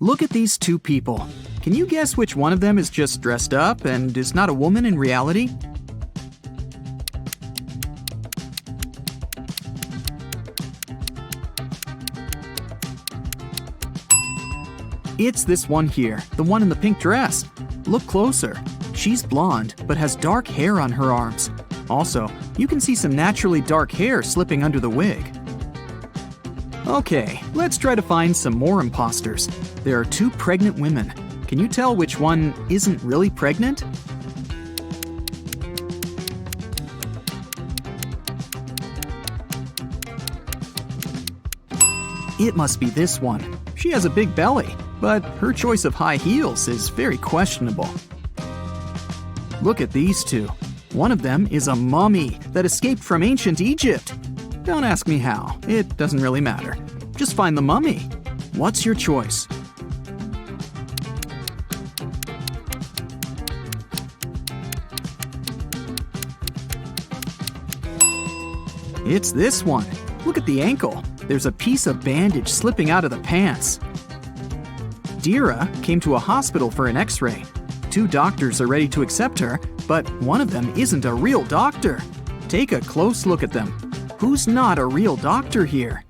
Look at these two people. Can you guess which one of them is just dressed up and is not a woman in reality? It's this one here, the one in the pink dress. Look closer. She's blonde, but has dark hair on her arms. Also, you can see some naturally dark hair slipping under the wig. Okay, let's try to find some more imposters. There are two pregnant women. Can you tell which one isn't really pregnant? It must be this one. She has a big belly, but her choice of high heels is very questionable. Look at these two. One of them is a mummy that escaped from ancient Egypt. Don't ask me how, it doesn't really matter. Just find the mummy. What's your choice? It's this one. Look at the ankle. There's a piece of bandage slipping out of the pants. Dira came to a hospital for an x-ray. Two doctors are ready to accept her, but one of them isn't a real doctor. Take a close look at them. Who's not a real doctor here?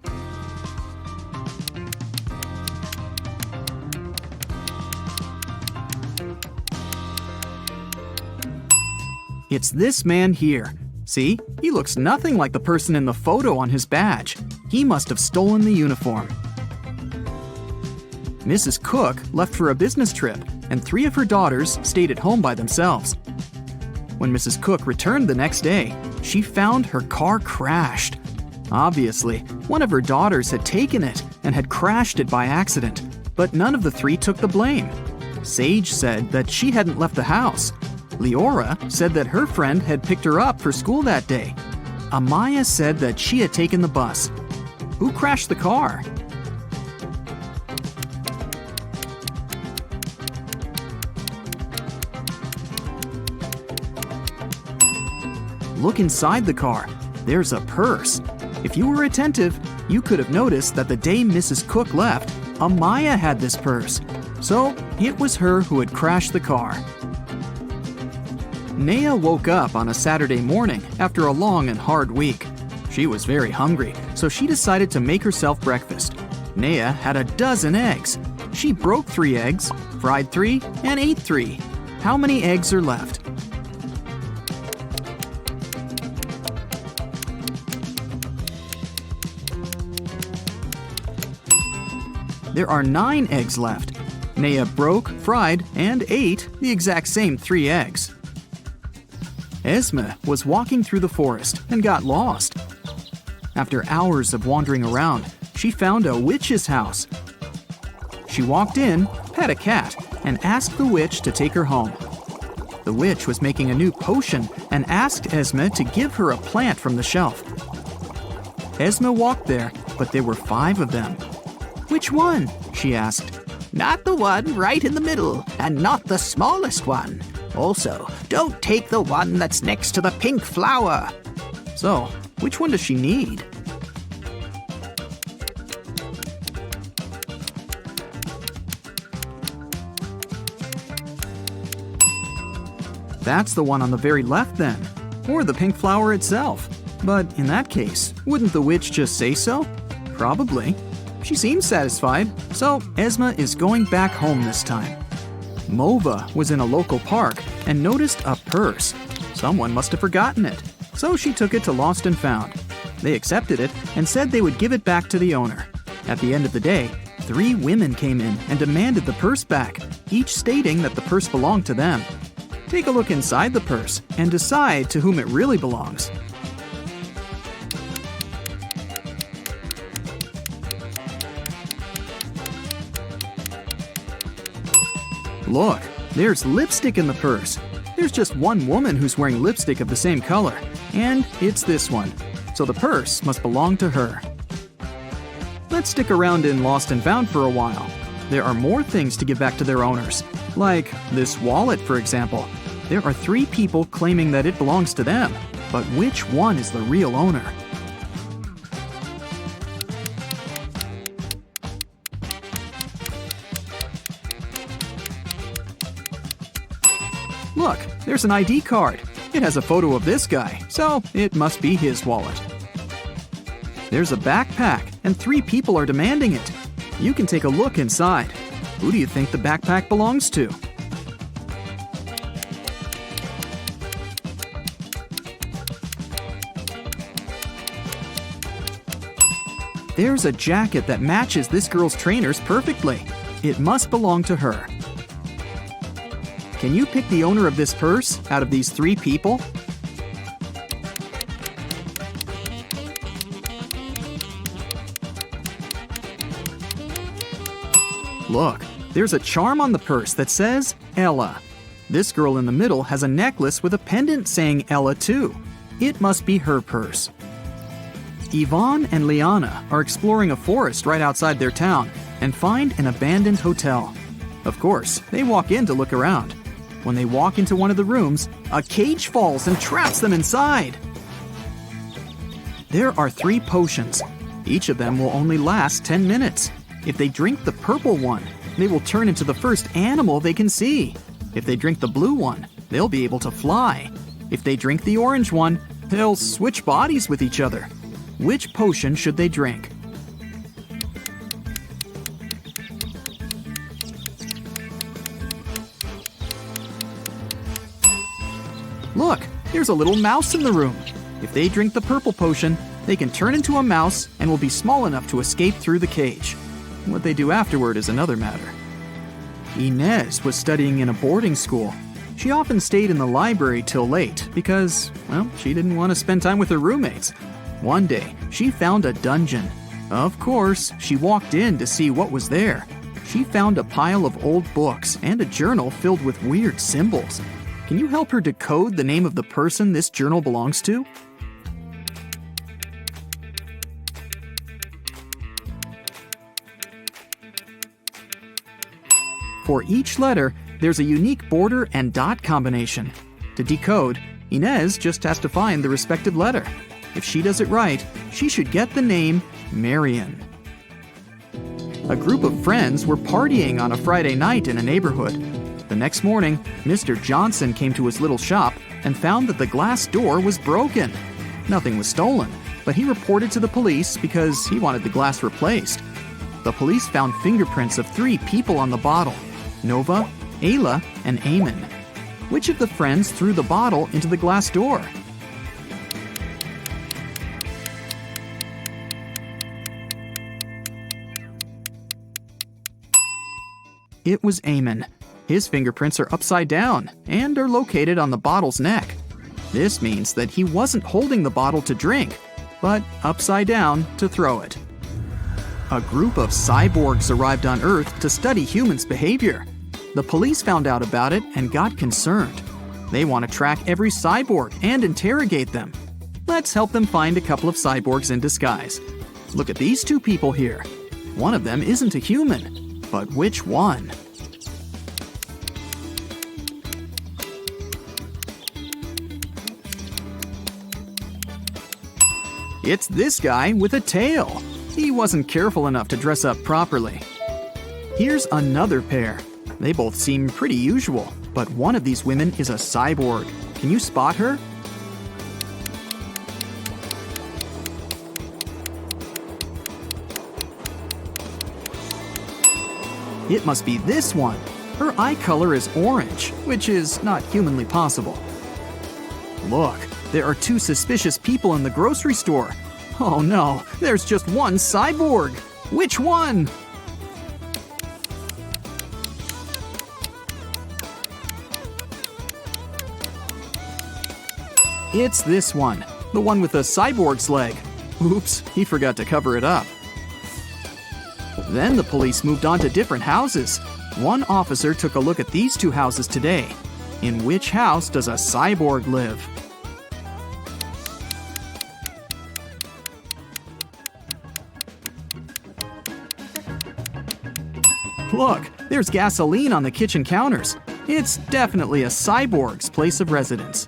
It's this man here. See, he looks nothing like the person in the photo on his badge. He must have stolen the uniform. Mrs. Cook left for a business trip, and three of her daughters stayed at home by themselves. When Mrs. Cook returned the next day, she found her car crashed. Obviously, one of her daughters had taken it and had crashed it by accident, but none of the three took the blame. Sage said that she hadn't left the house. Leora said that her friend had picked her up for school that day. Amaya said that she had taken the bus. Who crashed the car? Look inside the car. There's a purse. If you were attentive, you could have noticed that the day Mrs. Cook left, Amaya had this purse. So it was her who had crashed the car. Naya woke up on a Saturday morning after a long and hard week. She was very hungry, so she decided to make herself breakfast. Naya had a dozen eggs. She broke 3 eggs, fried 3, and ate 3. How many eggs are left? There are 9 eggs left. Naya broke, fried, and ate the exact same 3 eggs. Esme was walking through the forest and got lost. After hours of wandering around, she found a witch's house. She walked in, pet a cat, and asked the witch to take her home. The witch was making a new potion and asked Esme to give her a plant from the shelf. Esme walked there, but there were 5 of them. "Which one?" she asked. "Not the one right in the middle, and not the smallest one. Also, don't take the one that's next to the pink flower." So, which one does she need? That's the one on the very left then, or the pink flower itself. But in that case, wouldn't the witch just say so? Probably. She seems satisfied, so Esme is going back home this time. Mova was in a local park and noticed a purse. Someone must have forgotten it, so she took it to Lost and Found. They accepted it and said they would give it back to the owner. At the end of the day, 3 women came in and demanded the purse back, each stating that the purse belonged to them. Take a look inside the purse and decide to whom it really belongs. Look, there's lipstick in the purse. There's just one woman who's wearing lipstick of the same color, and it's this one. So the purse must belong to her. Let's stick around in Lost and Found for a while. There are more things to give back to their owners, like this wallet, for example. There are 3 people claiming that it belongs to them, but which one is the real owner? Look, there's an ID card. It has a photo of this guy, so it must be his wallet. There's a backpack, and 3 people are demanding it. You can take a look inside. Who do you think the backpack belongs to? There's a jacket that matches this girl's trainers perfectly. It must belong to her. Can you pick the owner of this purse out of these 3 people? Look, there's a charm on the purse that says Ella. This girl in the middle has a necklace with a pendant saying Ella too. It must be her purse. Yvonne and Liana are exploring a forest right outside their town and find an abandoned hotel. Of course, they walk in to look around. When they walk into one of the rooms, a cage falls and traps them inside. There are 3 potions. Each of them will only last 10 minutes. If they drink the purple one, they will turn into the first animal they can see. If they drink the blue one, they'll be able to fly. If they drink the orange one, they'll switch bodies with each other. Which potion should they drink? Look, there's a little mouse in the room. If they drink the purple potion, they can turn into a mouse and will be small enough to escape through the cage. What they do afterward is another matter. Inez was studying in a boarding school. She often stayed in the library till late because, well, she didn't want to spend time with her roommates. One day, she found a dungeon. Of course, she walked in to see what was there. She found a pile of old books and a journal filled with weird symbols. Can you help her decode the name of the person this journal belongs to? For each letter, there's a unique border and dot combination. To decode, Inez just has to find the respective letter. If she does it right, she should get the name Marion. A group of friends were partying on a Friday night in a neighborhood. The next morning, Mr. Johnson came to his little shop and found that the glass door was broken. Nothing was stolen, but he reported to the police because he wanted the glass replaced. The police found fingerprints of 3 people on the bottle: Nova, Ayla, and Eamon. Which of the friends threw the bottle into the glass door? It was Eamon. His fingerprints are upside down and are located on the bottle's neck. This means that he wasn't holding the bottle to drink, but upside down to throw it. A group of cyborgs arrived on Earth to study humans' behavior. The police found out about it and got concerned. They want to track every cyborg and interrogate them. Let's help them find a couple of cyborgs in disguise. Look at these 2 people here. One of them isn't a human, but which one? It's this guy with a tail. He wasn't careful enough to dress up properly. Here's another pair. They both seem pretty usual, but one of these women is a cyborg. Can you spot her? It must be this one. Her eye color is orange, which is not humanly possible. Look, there are 2 suspicious people in the grocery store. Oh no, there's just one cyborg. Which one? It's this one, the one with the cyborg's leg. Oops, he forgot to cover it up. Then the police moved on to different houses. One officer took a look at these 2 houses today. In which house does a cyborg live? Look, there's gasoline on the kitchen counters. It's definitely a cyborg's place of residence.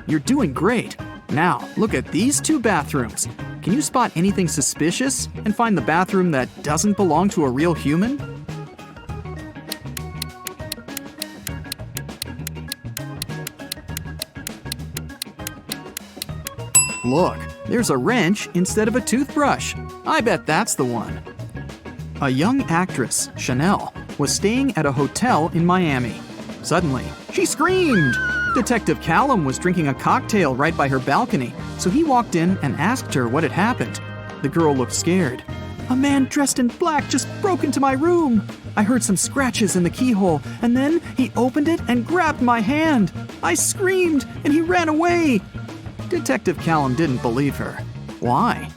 You're doing great. Now, look at these 2 bathrooms. Can you spot anything suspicious and find the bathroom that doesn't belong to a real human? Look, there's a wrench instead of a toothbrush. I bet that's the one. A young actress, Chanel, was staying at a hotel in Miami. Suddenly, she screamed. Detective Callum was drinking a cocktail right by her balcony, so he walked in and asked her what had happened. The girl looked scared. "A man dressed in black just broke into my room. I heard some scratches in the keyhole, and then he opened it and grabbed my hand. I screamed, and he ran away." Detective Callum didn't believe her. Why?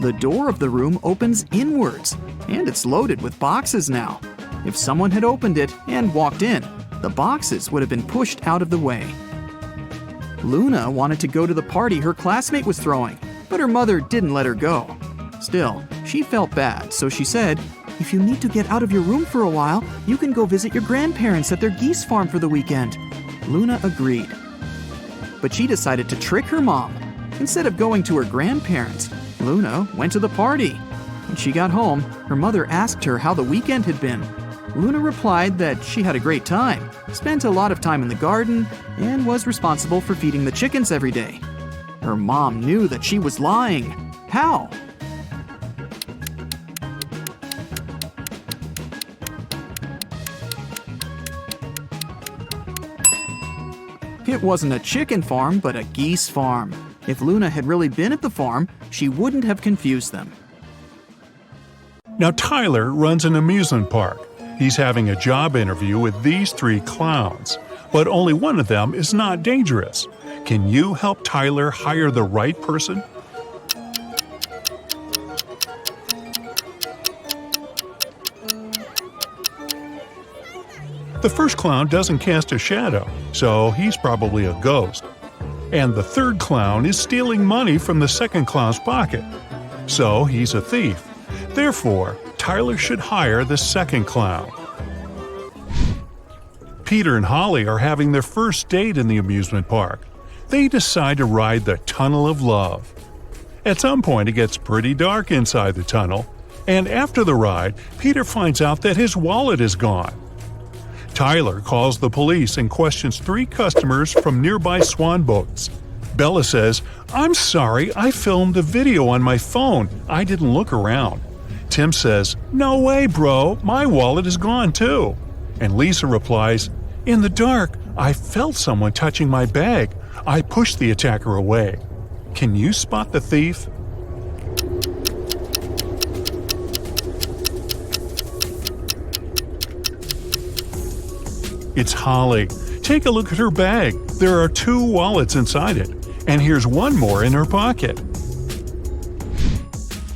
The door of the room opens inwards, and it's loaded with boxes now. If someone had opened it and walked in, the boxes would have been pushed out of the way. Luna wanted to go to the party her classmate was throwing, but her mother didn't let her go. Still, she felt bad, so she said, "If you need to get out of your room for a while, you can go visit your grandparents at their geese farm for the weekend." Luna agreed. But she decided to trick her mom. Instead of going to her grandparents, Luna went to the party. When she got home, her mother asked her how the weekend had been. Luna replied that she had a great time, spent a lot of time in the garden, and was responsible for feeding the chickens every day. Her mom knew that she was lying. How? It wasn't a chicken farm, but a geese farm. If Luna had really been at the farm, she wouldn't have confused them. Now Tyler runs an amusement park. He's having a job interview with these 3 clowns, but only one of them is not dangerous. Can you help Tyler hire the right person? The first clown doesn't cast a shadow, so he's probably a ghost. And the third clown is stealing money from the second clown's pocket, so he's a thief. Therefore, Tyler should hire the second clown. Peter and Holly are having their first date in the amusement park. They decide to ride the Tunnel of Love. At some point, it gets pretty dark inside the tunnel, and after the ride, Peter finds out that his wallet is gone. Tyler calls the police and questions 3 customers from nearby swan boats. Bella says, "I'm sorry, I filmed a video on my phone. I didn't look around." Tim says, "No way, bro, my wallet is gone too." And Lisa replies, "In the dark, I felt someone touching my bag. I pushed the attacker away." Can you spot the thief? It's Holly. Take a look at her bag. There are 2 wallets inside it, and here's one more in her pocket.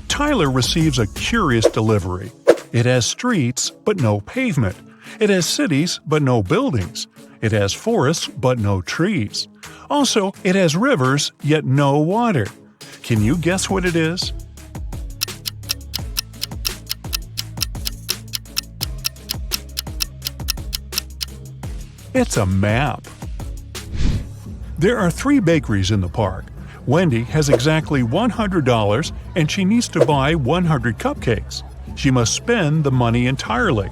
Tyler receives a curious delivery. It has streets, but no pavement. It has cities, but no buildings. It has forests, but no trees. Also, it has rivers, yet no water. Can you guess what it is? It's a map. There are 3 bakeries in the park. Wendy has exactly $100 and she needs to buy 100 cupcakes. She must spend the money entirely.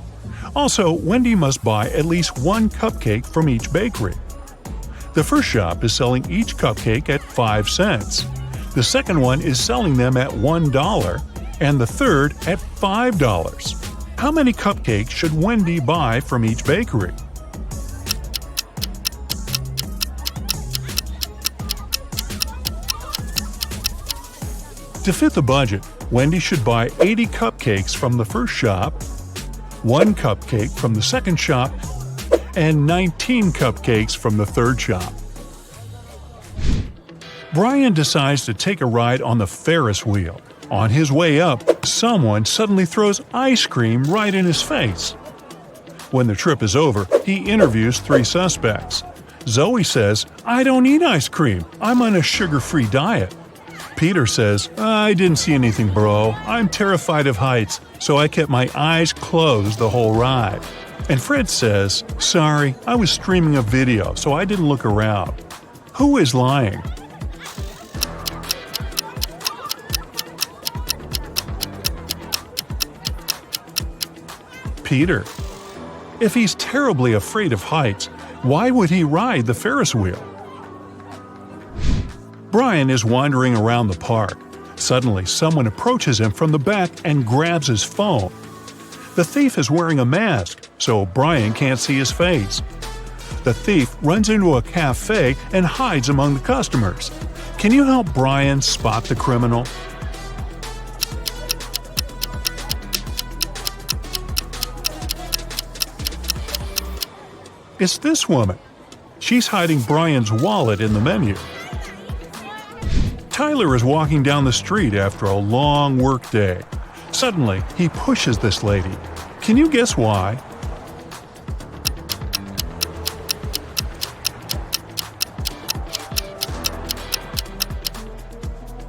Also, Wendy must buy at least 1 cupcake from each bakery. The first shop is selling each cupcake at 5 cents. The second one is selling them at $1, and the third at $5. How many cupcakes should Wendy buy from each bakery? To fit the budget, Wendy should buy 80 cupcakes from the first shop, 1 cupcake from the second shop, and 19 cupcakes from the third shop. Brian decides to take a ride on the Ferris wheel. On his way up, someone suddenly throws ice cream right in his face. When the trip is over, he interviews 3 suspects. Zoe says, "I don't eat ice cream. I'm on a sugar-free diet." Peter says, "I didn't see anything, bro. I'm terrified of heights, so I kept my eyes closed the whole ride." And Fred says, "Sorry, I was streaming a video, so I didn't look around." Who is lying? Peter. If he's terribly afraid of heights, why would he ride the Ferris wheel? Brian is wandering around the park. Suddenly, someone approaches him from the back and grabs his phone. The thief is wearing a mask, so Brian can't see his face. The thief runs into a cafe and hides among the customers. Can you help Brian spot the criminal? It's this woman. She's hiding Brian's wallet in the menu. Tyler is walking down the street after a long work day. Suddenly, he pushes this lady. Can you guess why?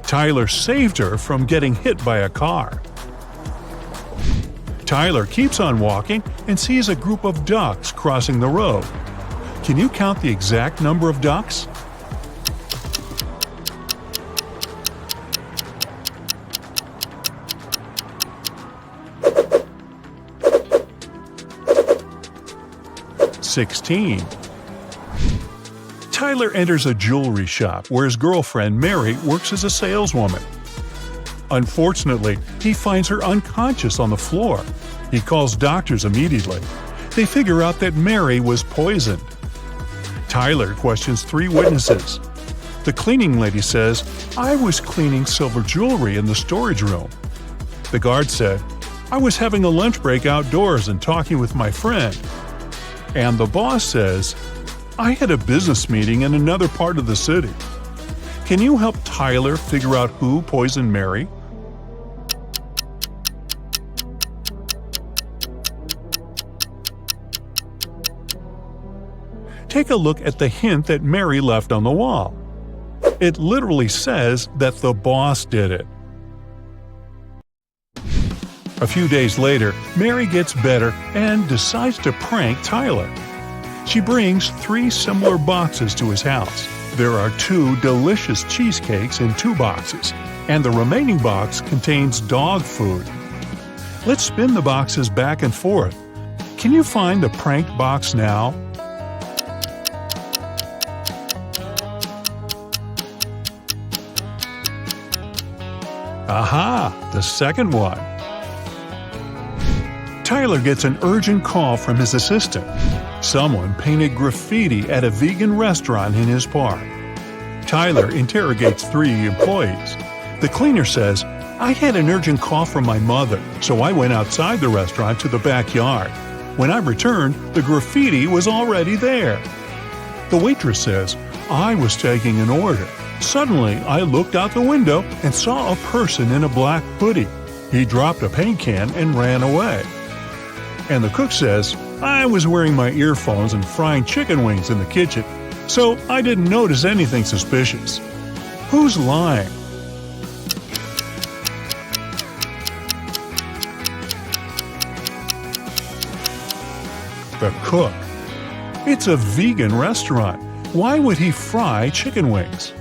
Tyler saved her from getting hit by a car. Tyler keeps on walking and sees a group of ducks crossing the road. Can you count the exact number of ducks? $16. Tyler enters a jewelry shop where his girlfriend Mary works as a saleswoman. Unfortunately, he finds her unconscious on the floor. He calls doctors immediately. They figure out that Mary was poisoned. Tyler questions 3 witnesses. The cleaning lady says, "I was cleaning silver jewelry in the storage room." The guard said, "I was having a lunch break outdoors and talking with my friend." And the boss says, "I had a business meeting in another part of the city." Can you help Tyler figure out who poisoned Mary? Take a look at the hint that Mary left on the wall. It literally says that the boss did it. A few days later, Mary gets better and decides to prank Tyler. She brings 3 similar boxes to his house. There are 2 delicious cheesecakes in 2 boxes, and the remaining box contains dog food. Let's spin the boxes back and forth. Can you find the pranked box now? Aha! The second one. Tyler gets an urgent call from his assistant. Someone painted graffiti at a vegan restaurant in his park. Tyler interrogates 3 employees. The cleaner says, "I had an urgent call from my mother, so I went outside the restaurant to the backyard. When I returned, the graffiti was already there." The waitress says, "I was taking an order. Suddenly, I looked out the window and saw a person in a black hoodie. He dropped a paint can and ran away." And the cook says, "I was wearing my earphones and frying chicken wings in the kitchen, so I didn't notice anything suspicious." Who's lying? The cook. It's a vegan restaurant. Why would he fry chicken wings?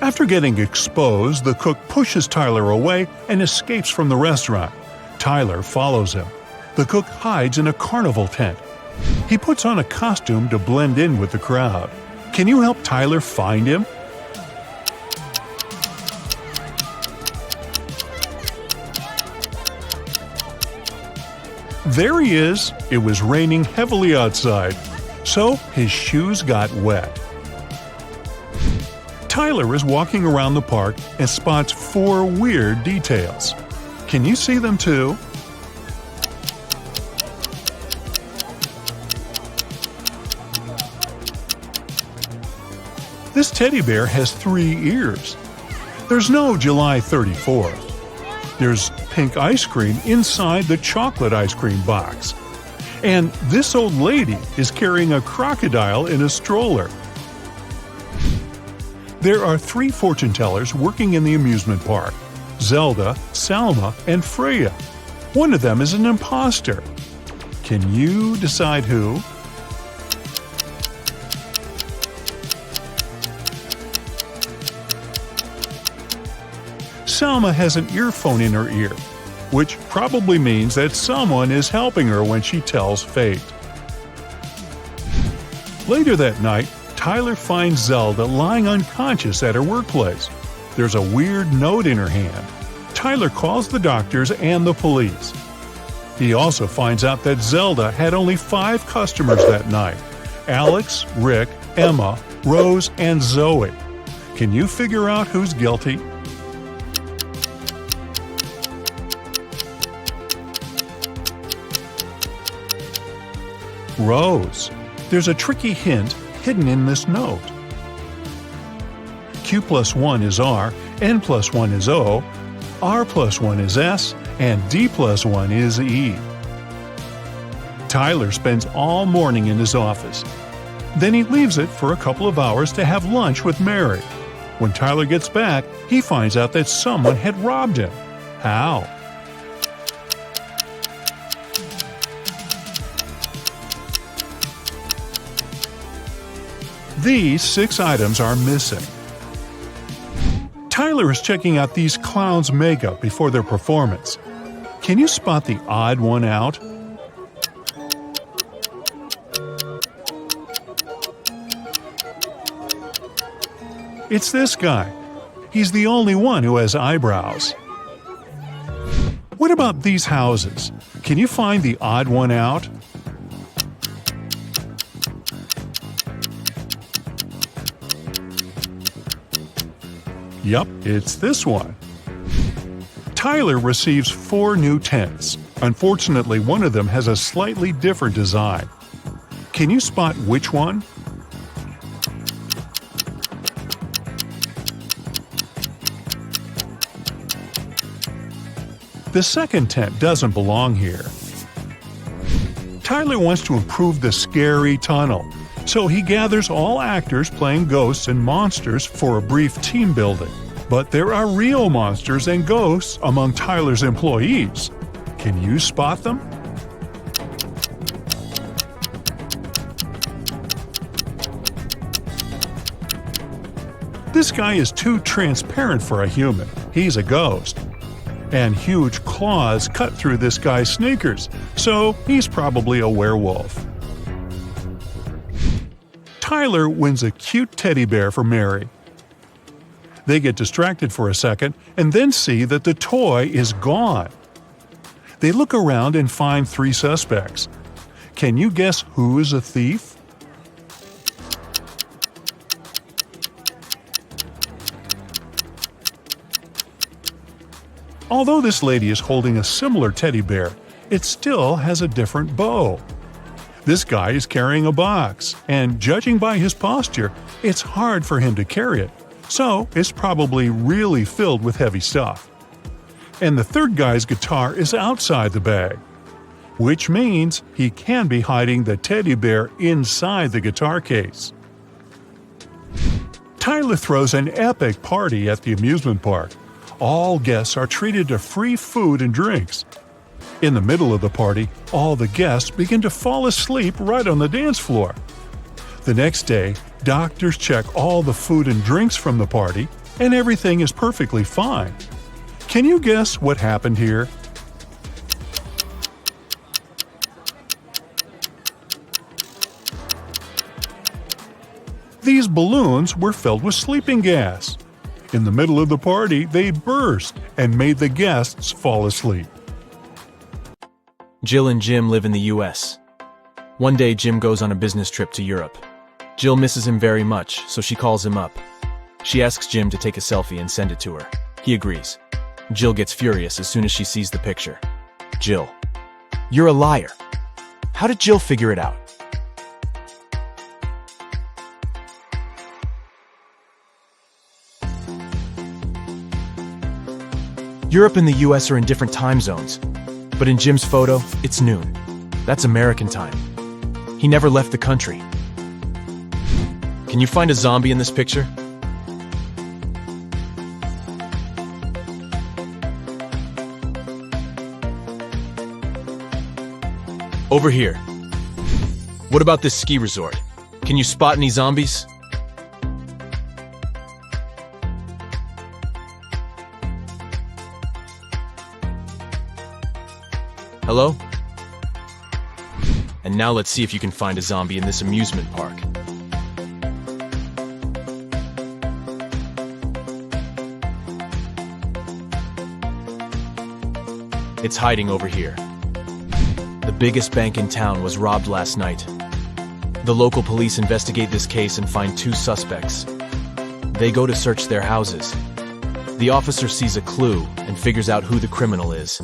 After getting exposed, the cook pushes Tyler away and escapes from the restaurant. Tyler follows him. The cook hides in a carnival tent. He puts on a costume to blend in with the crowd. Can you help Tyler find him? There he is. It was raining heavily outside, so his shoes got wet. Tyler is walking around the park and spots 4 weird details. Can you see them too? This teddy bear has 3 ears. There's no July 34th. There's pink ice cream inside the chocolate ice cream box. And this old lady is carrying a crocodile in a stroller. There are 3 fortune tellers working in the amusement park: Zelda, Salma, and Freya. One of them is an imposter. Can you decide who? Salma has an earphone in her ear. which probably means that someone is helping her when she tells fate. Later that night, Tyler finds Zelda lying unconscious at her workplace. There's a weird note in her hand. Tyler calls the doctors and the police. He also finds out that Zelda had only 5 customers that night: Alex, Rick, Emma, Rose, and Zoe. Can you figure out who's guilty? Rose. There's a tricky hint hidden in this note. Q plus 1 is R, N plus 1 is O, R plus 1 is S, and D plus 1 is E. Tyler spends all morning in his office. Then he leaves it for a couple of hours to have lunch with Mary. When Tyler gets back, he finds out that someone had robbed him. How? These 6 items are missing. Tyler is checking out these clowns' makeup before their performance. Can you spot the odd one out? It's this guy. He's the only one who has eyebrows. What about these houses? Can you find the odd one out? Yup, it's this one. Tyler receives 4 new tents. Unfortunately, one of them has a slightly different design. Can you spot which one? The second tent doesn't belong here. Tyler wants to improve the scary tunnel, so he gathers all actors playing ghosts and monsters for a brief team building. But there are real monsters and ghosts among Tyler's employees. Can you spot them? This guy is too transparent for a human. He's a ghost. And huge claws cut through this guy's sneakers, so he's probably a werewolf. Tyler wins a cute teddy bear for Mary. They get distracted for a second and then see that the toy is gone. They look around and find 3 suspects. Can you guess who is a thief? Although this lady is holding a similar teddy bear, it still has a different bow. This guy is carrying a box, and judging by his posture, it's hard for him to carry it, so it's probably really filled with heavy stuff. And the third guy's guitar is outside the bag, which means he can be hiding the teddy bear inside the guitar case. Tyler throws an epic party at the amusement park. All guests are treated to free food and drinks. In the middle of the party, all the guests begin to fall asleep right on the dance floor. The next day, doctors check all the food and drinks from the party, and everything is perfectly fine. Can you guess what happened here? These balloons were filled with sleeping gas. In the middle of the party, they burst and made the guests fall asleep. Jill and Jim live in the US. One day, Jim goes on a business trip to Europe. Jill misses him very much, so she calls him up. She asks Jim to take a selfie and send it to her. He agrees. Jill gets furious as soon as she sees the picture. Jill: "You're a liar." How did Jill figure it out? Europe and the US are in different time zones, but in Jim's photo, it's noon. That's American time. He never left the country. Can you find a zombie in this picture? Over here. What about this ski resort? Can you spot any zombies? Hello? And now let's see if you can find a zombie in this amusement park. It's hiding over here. The biggest bank in town was robbed last night. The local police investigate this case and find 2 suspects. They go to search their houses. The officer sees a clue and figures out who the criminal is.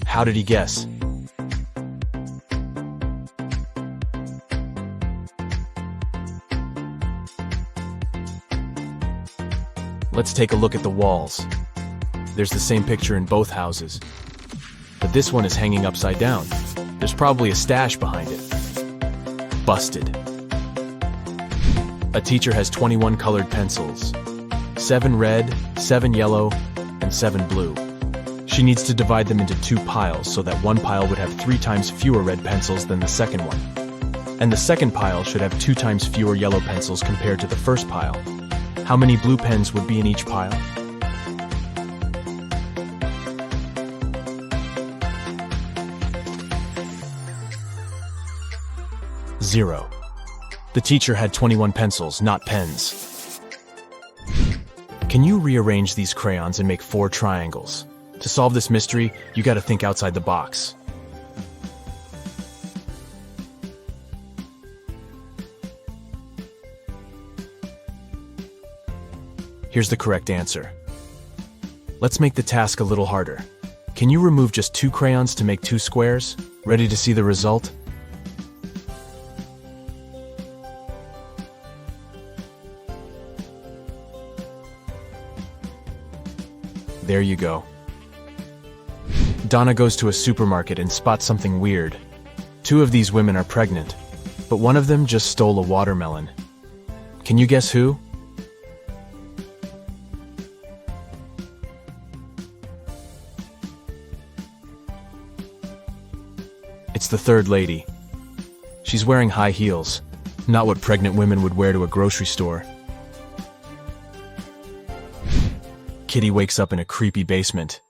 How did he guess? Let's take a look at the walls. There's the same picture in both houses. But this one is hanging upside down. There's probably a stash behind it. Busted. A teacher has 21 colored pencils. 7 red, 7 yellow, and 7 blue. She needs to divide them into 2 piles so that one pile would have 3 times fewer red pencils than the second one. And the second pile should have 2 times fewer yellow pencils compared to the first pile. How many blue pens would be in each pile? 0. The teacher had 21 pencils, not pens. Can you rearrange these crayons and make 4 triangles? To solve this mystery, you gotta think outside the box. Here's the correct answer. Let's make the task a little harder. Can you remove just 2 crayons to make 2 squares? Ready to see the result? There you go. Donna goes to a supermarket and spots something weird. 2 of these women are pregnant, but one of them just stole a watermelon. Can you guess who? It's the third lady. She's wearing high heels, not what pregnant women would wear to a grocery store. Kitty wakes up in a creepy basement.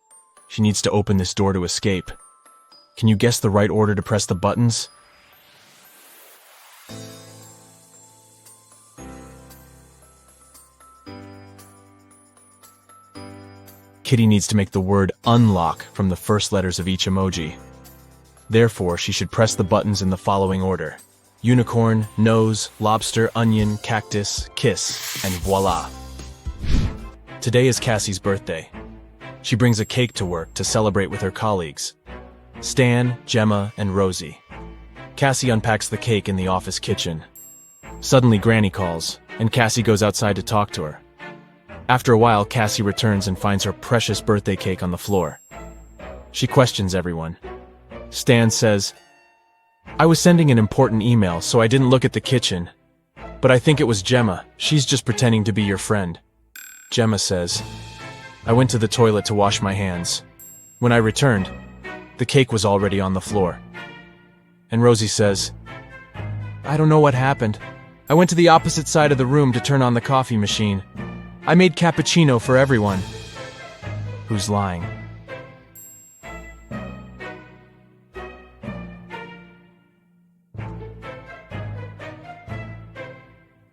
She needs to open this door to escape. Can you guess the right order to press the buttons? Kitty needs to make the word unlock from the first letters of each emoji. Therefore, she should press the buttons in the following order: unicorn, nose, lobster, onion, cactus, kiss, and voila. Today is Cassie's birthday. She brings a cake to work to celebrate with her colleagues, Stan, Gemma, and Rosie. Cassie unpacks the cake in the office kitchen. Suddenly, Granny calls, and Cassie goes outside to talk to her. After a while, Cassie returns and finds her precious birthday cake on the floor. She questions everyone. Stan says, "I was sending an important email, so I didn't look at the kitchen. But I think it was Gemma. She's just pretending to be your friend." Gemma says, "I went to the toilet to wash my hands. When I returned, the cake was already on the floor." And Rosie says, "I don't know what happened. I went to the opposite side of the room to turn on the coffee machine. I made cappuccino for everyone." Who's lying?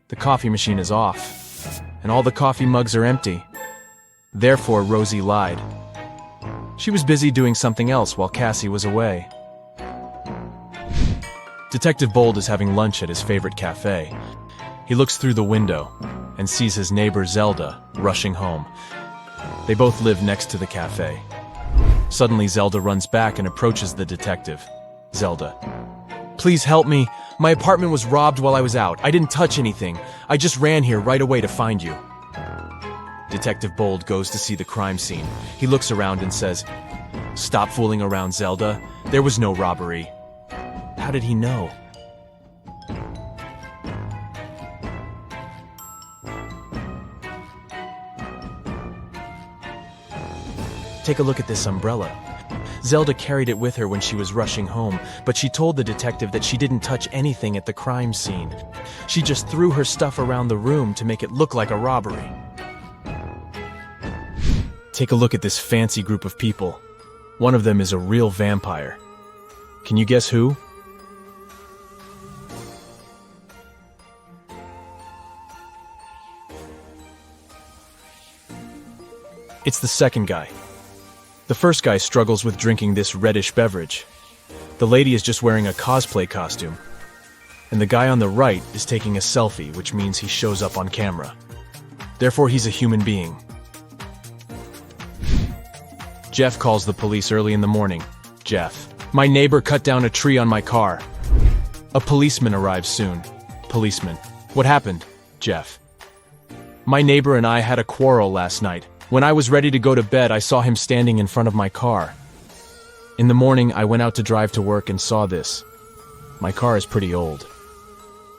The coffee machine is off, and all the coffee mugs are empty. Therefore, Rosie lied. She was busy doing something else while Cassie was away. Detective Bold is having lunch at his favorite cafe. He looks through the window and sees his neighbor Zelda rushing home. They both live next to the cafe. Suddenly, Zelda runs back and approaches the detective. Zelda: "Please help me. My apartment was robbed while I was out. I didn't touch anything. I just ran here right away to find you." Detective Bold goes to see the crime scene. He looks around and says, "Stop fooling around, Zelda. There was no robbery." How did he know? Take a look at this umbrella. Zelda carried it with her when she was rushing home, but she told the detective that she didn't touch anything at the crime scene. She just threw her stuff around the room to make it look like a robbery. Take a look at this fancy group of people. One of them is a real vampire. Can you guess who? It's the second guy. The first guy struggles with drinking this reddish beverage. The lady is just wearing a cosplay costume. And the guy on the right is taking a selfie, which means he shows up on camera. Therefore, he's a human being. Jeff calls the police early in the morning. Jeff: my neighbor cut down a tree on my car. A policeman arrives soon. Policeman: what happened? Jeff: my neighbor and I had a quarrel last night. When I was ready to go to bed, I saw him standing in front of my car. In the morning, I went out to drive to work and saw this. My car is pretty old,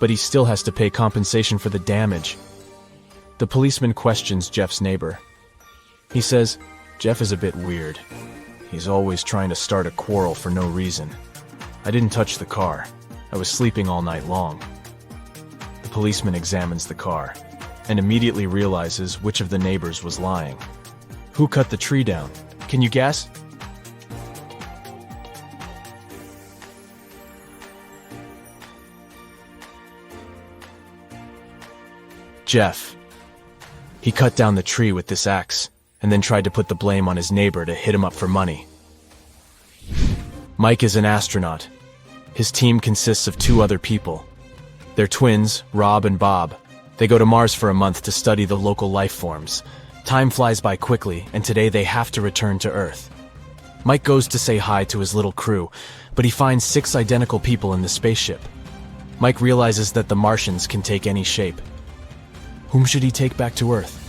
but he still has to pay compensation for the damage. The policeman questions Jeff's neighbor. He says, Jeff is a bit weird. He's always trying to start a quarrel for no reason. I didn't touch the car. I was sleeping all night long. The policeman examines the car and immediately realizes which of the neighbors was lying. Who cut the tree down? Can you guess? Jeff. He cut down the tree with this axe and then tried to put the blame on his neighbor to hit him up for money. Mike is an astronaut. His team consists of 2 other people. They're twins, Rob and Bob. They go to Mars for a month to study the local life forms. Time flies by quickly, and today they have to return to Earth. Mike goes to say hi to his little crew, but he finds 6 identical people in the spaceship. Mike realizes that the Martians can take any shape. Whom should he take back to Earth?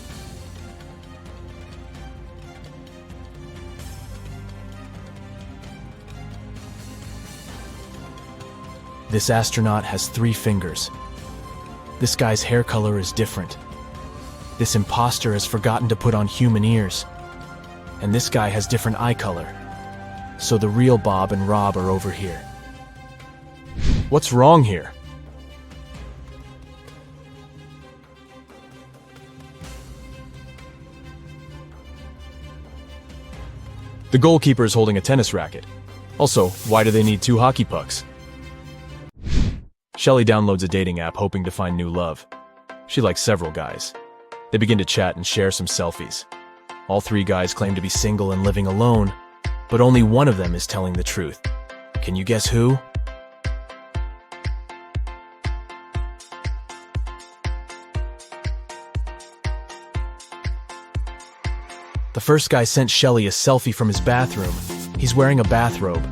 This astronaut has 3 fingers. This guy's hair color is different. This imposter has forgotten to put on human ears. And this guy has different eye color. So the real Bob and Rob are over here. What's wrong here? The goalkeeper is holding a tennis racket. Also, why do they need 2 hockey pucks? Shelly downloads a dating app hoping to find new love. She likes several guys. They begin to chat and share some selfies. All 3 guys claim to be single and living alone, but only one of them is telling the truth. Can you guess who? The first guy sent Shelly a selfie from his bathroom. He's wearing a bathrobe,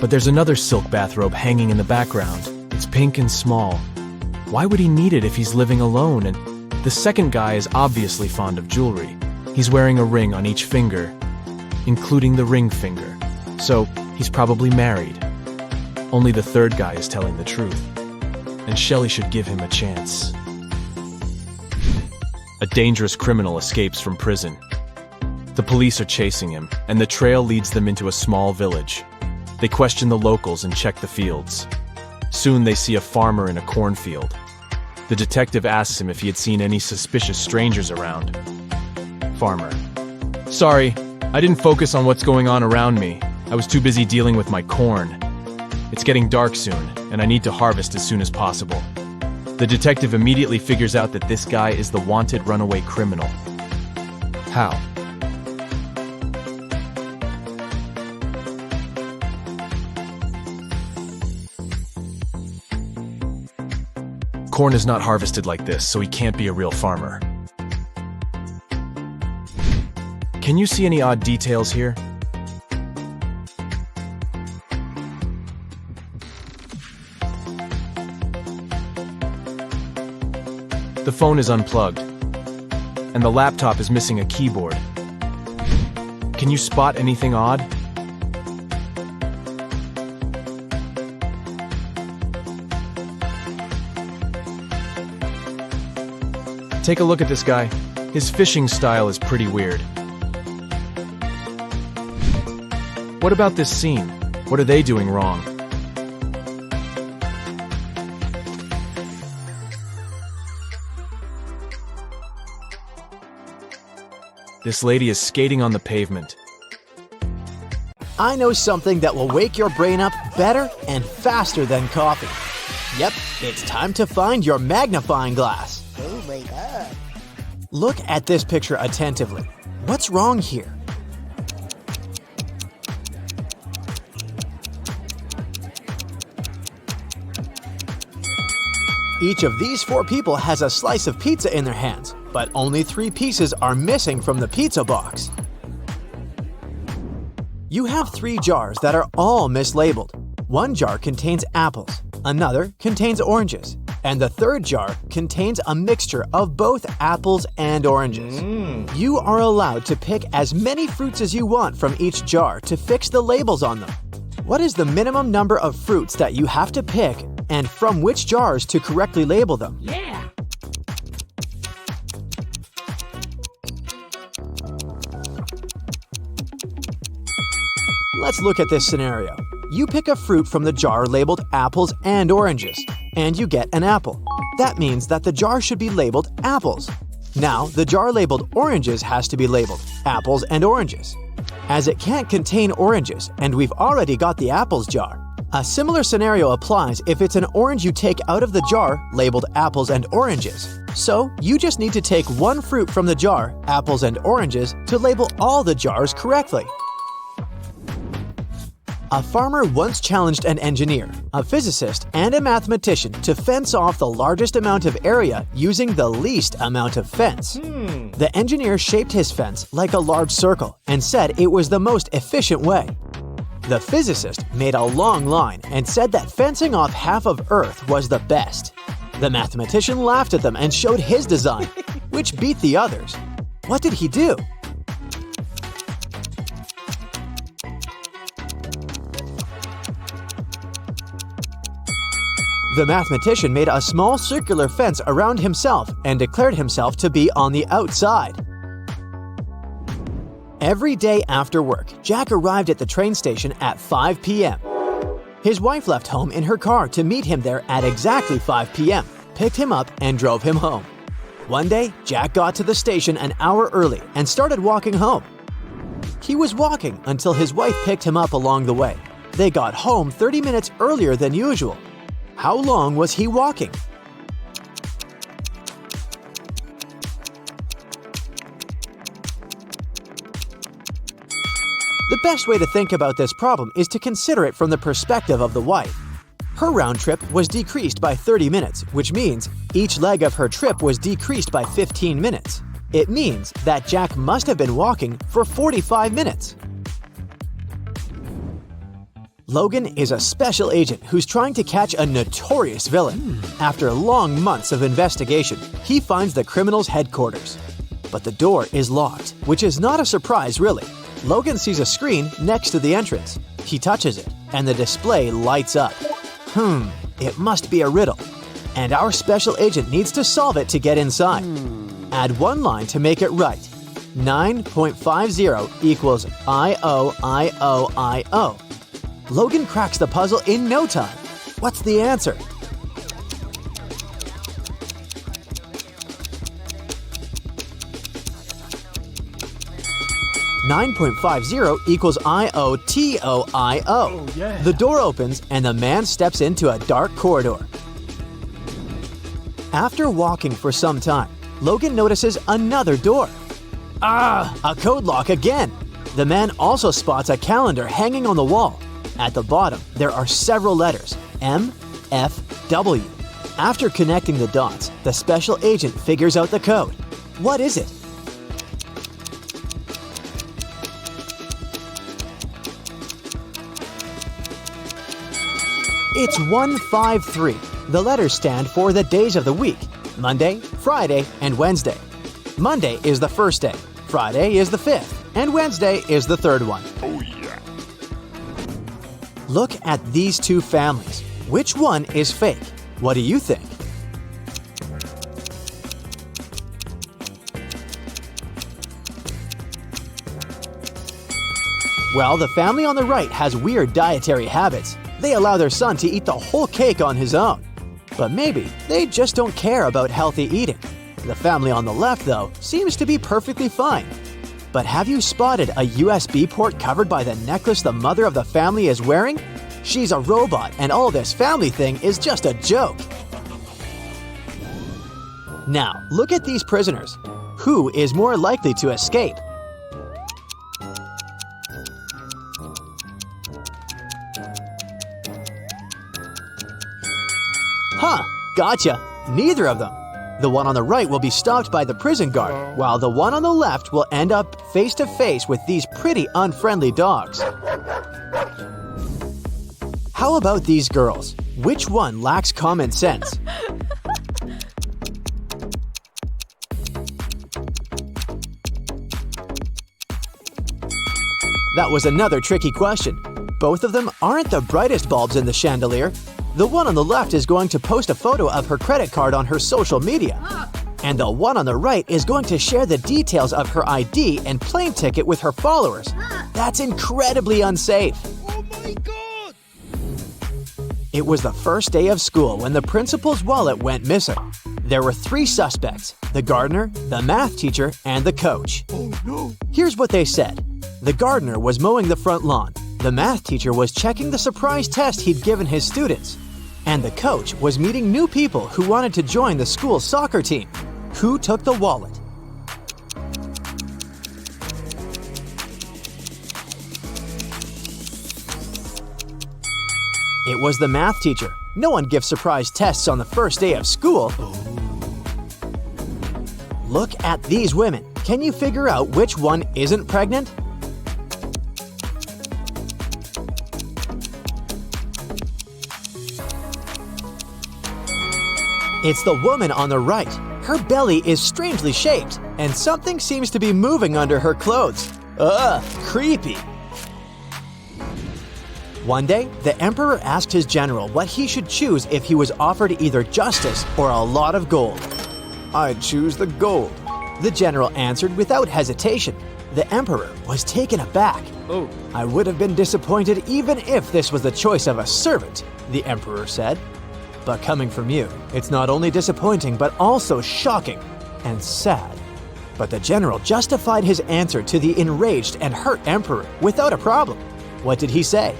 but there's another silk bathrobe hanging in the background. It's pink and small. Why would he need it if he's living alone? And the second guy is obviously fond of jewelry. He's wearing a ring on each finger, including the ring finger. So he's probably married. Only the third guy is telling the truth. And Shelly should give him a chance. A dangerous criminal escapes from prison. The police are chasing him, and the trail leads them into a small village. They question the locals and check the fields. Soon they see a farmer in a cornfield. The detective asks him if he had seen any suspicious strangers around. Farmer: sorry, I didn't focus on what's going on around me. I was too busy dealing with my corn. It's getting dark soon, and I need to harvest as soon as possible. The detective immediately figures out that this guy is the wanted runaway criminal. How? Corn is not harvested like this, so he can't be a real farmer. Can you see any odd details here? The phone is unplugged, and the laptop is missing a keyboard. Can you spot anything odd? Take a look at this guy. His fishing style is pretty weird. What about this scene? What are they doing wrong? This lady is skating on the pavement. I know something that will wake your brain up better and faster than coffee. Yep, it's time to find your magnifying glass. Oh my god. Look at this picture attentively. What's wrong here? Each of these 4 people has a slice of pizza in their hands, but only 3 pieces are missing from the pizza box. You have 3 jars that are all mislabeled. One jar contains apples, another contains oranges, and the third jar contains a mixture of both apples and oranges. You are allowed to pick as many fruits as you want from each jar to fix the labels on them. What is the minimum number of fruits that you have to pick and from which jars to correctly label them? Yeah. Let's look at this scenario. You pick a fruit from the jar labeled apples and oranges, and you get an apple. That means that the jar should be labeled apples. Now, the jar labeled oranges has to be labeled apples and oranges. As it can't contain oranges, and we've already got the apples jar, a similar scenario applies if it's an orange you take out of the jar labeled apples and oranges. So, you just need to take one fruit from the jar, apples and oranges, to label all the jars correctly. A farmer once challenged an engineer, a physicist, and a mathematician to fence off the largest amount of area using the least amount of fence. The engineer shaped his fence like a large circle and said it was the most efficient way. The physicist made a long line and said that fencing off half of Earth was the best. The mathematician laughed at them and showed his design, which beat the others. What did he do? The mathematician made a small circular fence around himself and declared himself to be on the outside. Every day after work, Jack arrived at the train station at 5 p.m. His wife left home in her car to meet him there at exactly 5 p.m., picked him up, and drove him home. One day, Jack got to the station an hour early and started walking home. He was walking until his wife picked him up along the way. They got home 30 minutes earlier than usual. How long was he walking? The best way to think about this problem is to consider it from the perspective of the wife. Her round trip was decreased by 30 minutes, which means each leg of her trip was decreased by 15 minutes. It means that Jack must have been walking for 45 minutes. Logan is a special agent who's trying to catch a notorious villain. After long months of investigation, he finds the criminal's headquarters. But the door is locked, which is not a surprise really. Logan sees a screen next to the entrance. He touches it, and the display lights up. It must be a riddle. And our special agent needs to solve it to get inside. Add one line to make it right. 9.50 equals I-O-I-O-I-O. Logan cracks the puzzle in no time. What's the answer? $9.50 equals I-O-T-O-I-O. The door opens and the man steps into a dark corridor. After walking for some time, Logan notices another door. A code lock again. The man also spots a calendar hanging on the wall. At the bottom, there are several letters, M, F, W. After connecting the dots, the special agent figures out the code. What is it? It's 153. The letters stand for the days of the week: Monday, Friday, and Wednesday. Monday is the first day, Friday is the fifth, and Wednesday is the third one. Oh yeah. Look at these two families. Which one is fake? What do you think? Well, the family on the right has weird dietary habits. They allow their son to eat the whole cake on his own. But maybe they just don't care about healthy eating. The family on the left, though, seems to be perfectly fine. But have you spotted a USB port covered by the necklace the mother of the family is wearing? She's a robot, and all this family thing is just a joke. Now, look at these prisoners. Who is more likely to escape? Huh, gotcha. Neither of them. The one on the right will be stopped by the prison guard, while the one on the left will end up face to face with these pretty unfriendly dogs. How about these girls? Which one lacks common sense? That was another tricky question. Both of them aren't the brightest bulbs in the chandelier. The one on the left is going to post a photo of her credit card on her social media. And the one on the right is going to share the details of her ID and plane ticket with her followers. That's incredibly unsafe. Oh my god! It was the first day of school when the principal's wallet went missing. There were 3 suspects: the gardener, the math teacher, and the coach. Oh no! Here's what they said. The gardener was mowing the front lawn. The math teacher was checking the surprise test he'd given his students. And the coach was meeting new people who wanted to join the school's soccer team. Who took the wallet? It was the math teacher. No one gives surprise tests on the first day of school. Look at these women. Can you figure out which one isn't pregnant? It's the woman on the right. Her belly is strangely shaped, and something seems to be moving under her clothes. Ugh, creepy. One day, the emperor asked his general what he should choose if he was offered either justice or a lot of gold. "I'd choose the gold," the general answered without hesitation. The emperor was taken aback. Oh. "I would have been disappointed even if this was the choice of a servant," the emperor said. "But coming from you, it's not only disappointing but also shocking and sad." But the general justified his answer to the enraged and hurt emperor without a problem. What did he say?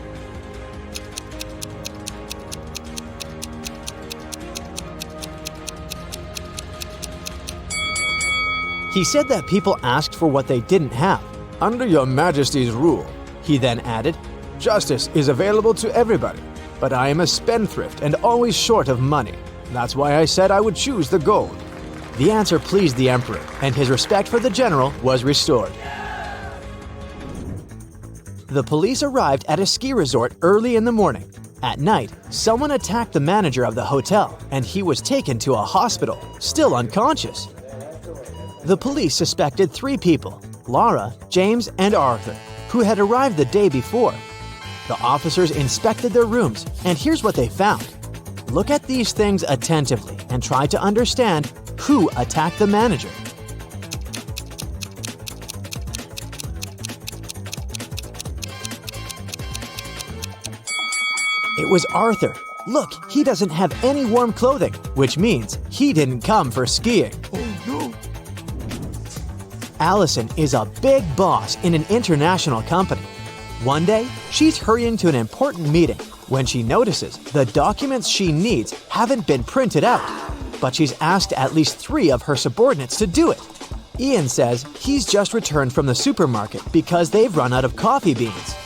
He said that people asked for what they didn't have. "Under your majesty's rule," he then added, "justice is available to everybody. But I am a spendthrift and always short of money. That's why I said I would choose the gold." The answer pleased the emperor, and his respect for the general was restored. The police arrived at a ski resort early in the morning. At night, someone attacked the manager of the hotel, and he was taken to a hospital, still unconscious. The police suspected 3 people, Laura, James, and Arthur, who had arrived the day before. The officers inspected their rooms, and here's what they found. Look at these things attentively and try to understand who attacked the manager. It was Arthur. Look, he doesn't have any warm clothing, which means he didn't come for skiing. Oh no! Allison is a big boss in an international company. One day, she's hurrying to an important meeting when she notices the documents she needs haven't been printed out, but she's asked at least 3 of her subordinates to do it. Ian says he's just returned from the supermarket because they've run out of coffee beans.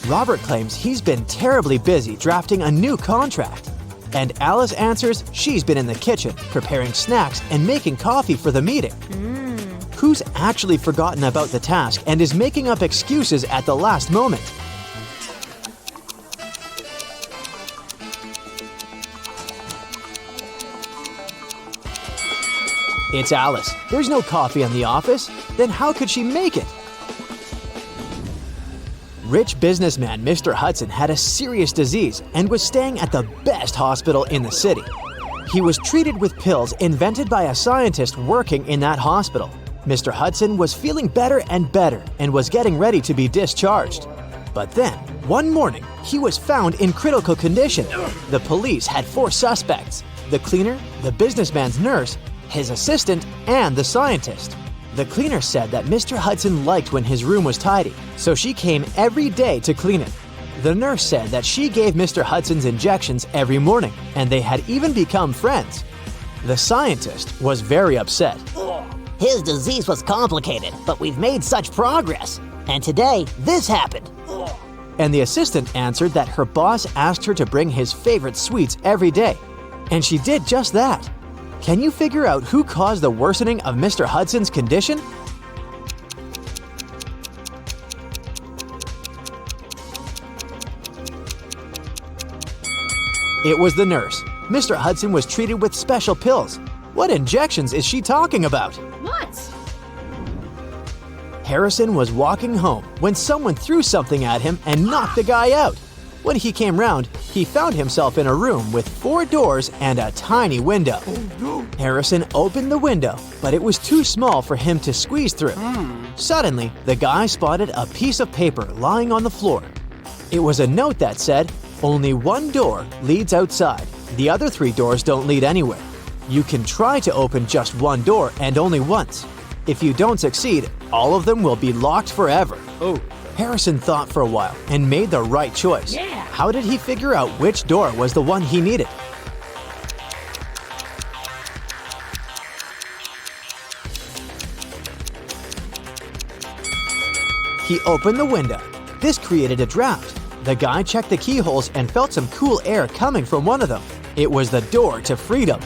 Robert claims he's been terribly busy drafting a new contract. And Alice answers she's been in the kitchen preparing snacks and making coffee for the meeting. Who's actually forgotten about the task and is making up excuses at the last moment? It's Alice. There's no coffee in the office. Then how could she make it? Rich businessman Mr. Hudson had a serious disease and was staying at the best hospital in the city. He was treated with pills invented by a scientist working in that hospital. Mr. Hudson was feeling better and better and was getting ready to be discharged. But then, one morning, he was found in critical condition. The police had 4 suspects: the cleaner, the businessman's nurse, his assistant, and the scientist. The cleaner said that Mr. Hudson liked when his room was tidy, so she came every day to clean it. The nurse said that she gave Mr. Hudson's injections every morning, and they had even become friends. The scientist was very upset. His disease was complicated, but we've made such progress. And today, this happened. And the assistant answered that her boss asked her to bring his favorite sweets every day. And she did just that. Can you figure out who caused the worsening of Mr. Hudson's condition? It was the nurse. Mr. Hudson was treated with special pills. What injections is she talking about? What? Harrison was walking home when someone threw something at him and knocked the guy out. When he came round, he found himself in a room with 4 doors and a tiny window. Harrison opened the window, but it was too small for him to squeeze through. Suddenly, the guy spotted a piece of paper lying on the floor. It was a note that said, "Only one door leads outside. The other 3 doors don't lead anywhere. You can try to open just one door and only once. If you don't succeed, all of them will be locked forever." Harrison thought for a while and made the right choice. How did he figure out which door was the one he needed? He opened the window. This created a draft. The guy checked the keyholes and felt some cool air coming from one of them. It was the door to freedom.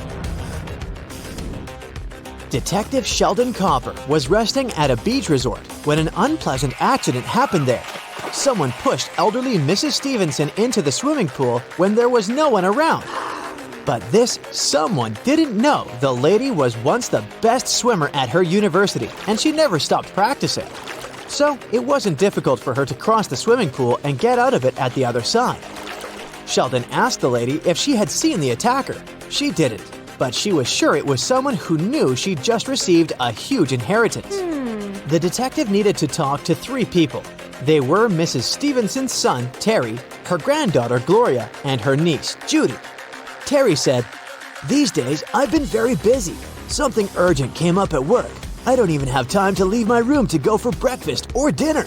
Detective Sheldon Copper was resting at a beach resort when an unpleasant accident happened there. Someone pushed elderly Mrs. Stevenson into the swimming pool when there was no one around. But this someone didn't know the lady was once the best swimmer at her university and she never stopped practicing. So it wasn't difficult for her to cross the swimming pool and get out of it at the other side. Sheldon asked the lady if she had seen the attacker. She didn't, but she was sure it was someone who knew she'd just received a huge inheritance. The detective needed to talk to 3 people. They were Mrs. Stevenson's son, Terry, her granddaughter, Gloria, and her niece, Judy. Terry said, "These days, I've been very busy. Something urgent came up at work. I don't even have time to leave my room to go for breakfast or dinner."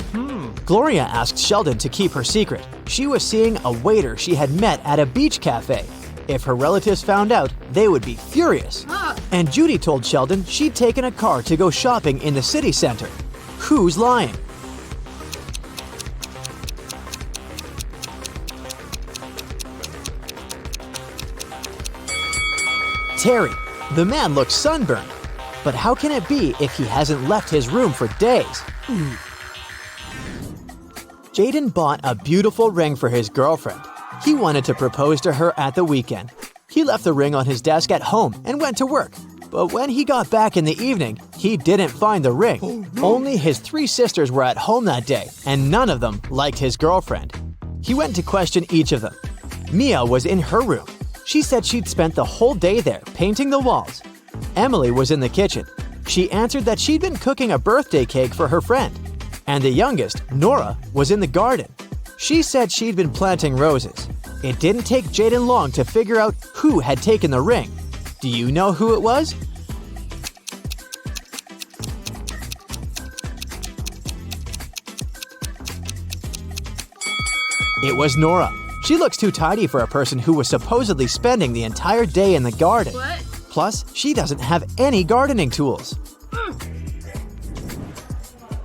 Gloria asked Sheldon to keep her secret. She was seeing a waiter she had met at a beach cafe. If her relatives found out, they would be furious. And Judy told Sheldon she'd taken a car to go shopping in the city center. Who's lying? Terry. The man looks sunburned. But how can it be if he hasn't left his room for days? Jaden bought a beautiful ring for his girlfriend. He wanted to propose to her at the weekend. He left the ring on his desk at home and went to work. But when he got back in the evening, he didn't find the ring. Only his 3 sisters were at home that day, and none of them liked his girlfriend. He went to question each of them. Mia was in her room. She said she'd spent the whole day there painting the walls. Emily was in the kitchen. She answered that she'd been cooking a birthday cake for her friend. And the youngest, Nora, was in the garden. She said she'd been planting roses. It didn't take Jaden long to figure out who had taken the ring. Do you know who it was? It was Nora. She looks too tidy for a person who was supposedly spending the entire day in the garden. What? Plus, she doesn't have any gardening tools.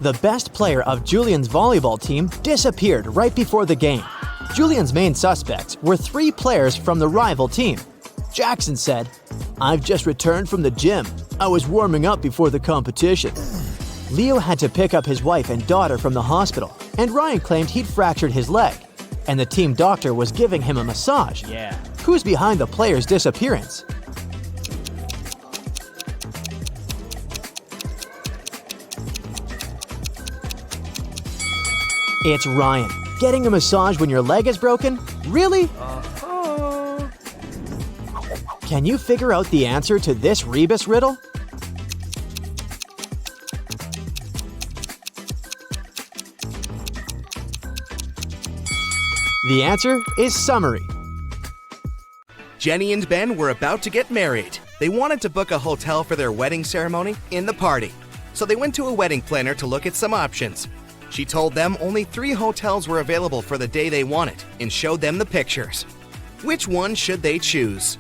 The best player of Julian's volleyball team disappeared right before the game. Julian's main suspects were 3 players from the rival team. Jackson said, "I've just returned from the gym. I was warming up before the competition." Leo had to pick up his wife and daughter from the hospital, and Ryan claimed he'd fractured his leg. And the team doctor was giving him a massage. Who's behind the player's disappearance? It's Ryan. Getting a massage when your leg is broken? Really? Can you figure out the answer to this rebus riddle? The answer is summary. Jenny and Ben were about to get married. They wanted to book a hotel for their wedding ceremony in the party. so they went to a wedding planner to look at some options. She told them only 3 hotels were available for the day they wanted and showed them the pictures. Which one should they choose?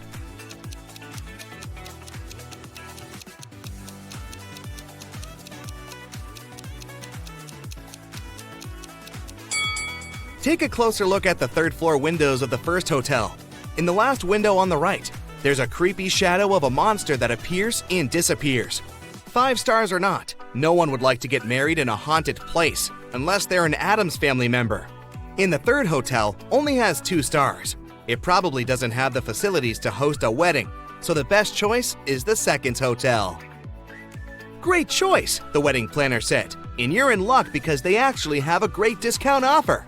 Take a closer look at the 3rd floor windows of the first hotel. In the last window on the right, there's a creepy shadow of a monster that appears and disappears. 5 stars or not, no one would like to get married in a haunted place unless they're an Addams Family member. In the 3rd hotel, only has 2 stars. It probably doesn't have the facilities to host a wedding, so the best choice is the 2nd hotel. Great choice, the wedding planner said, and you're in luck because they actually have a great discount offer.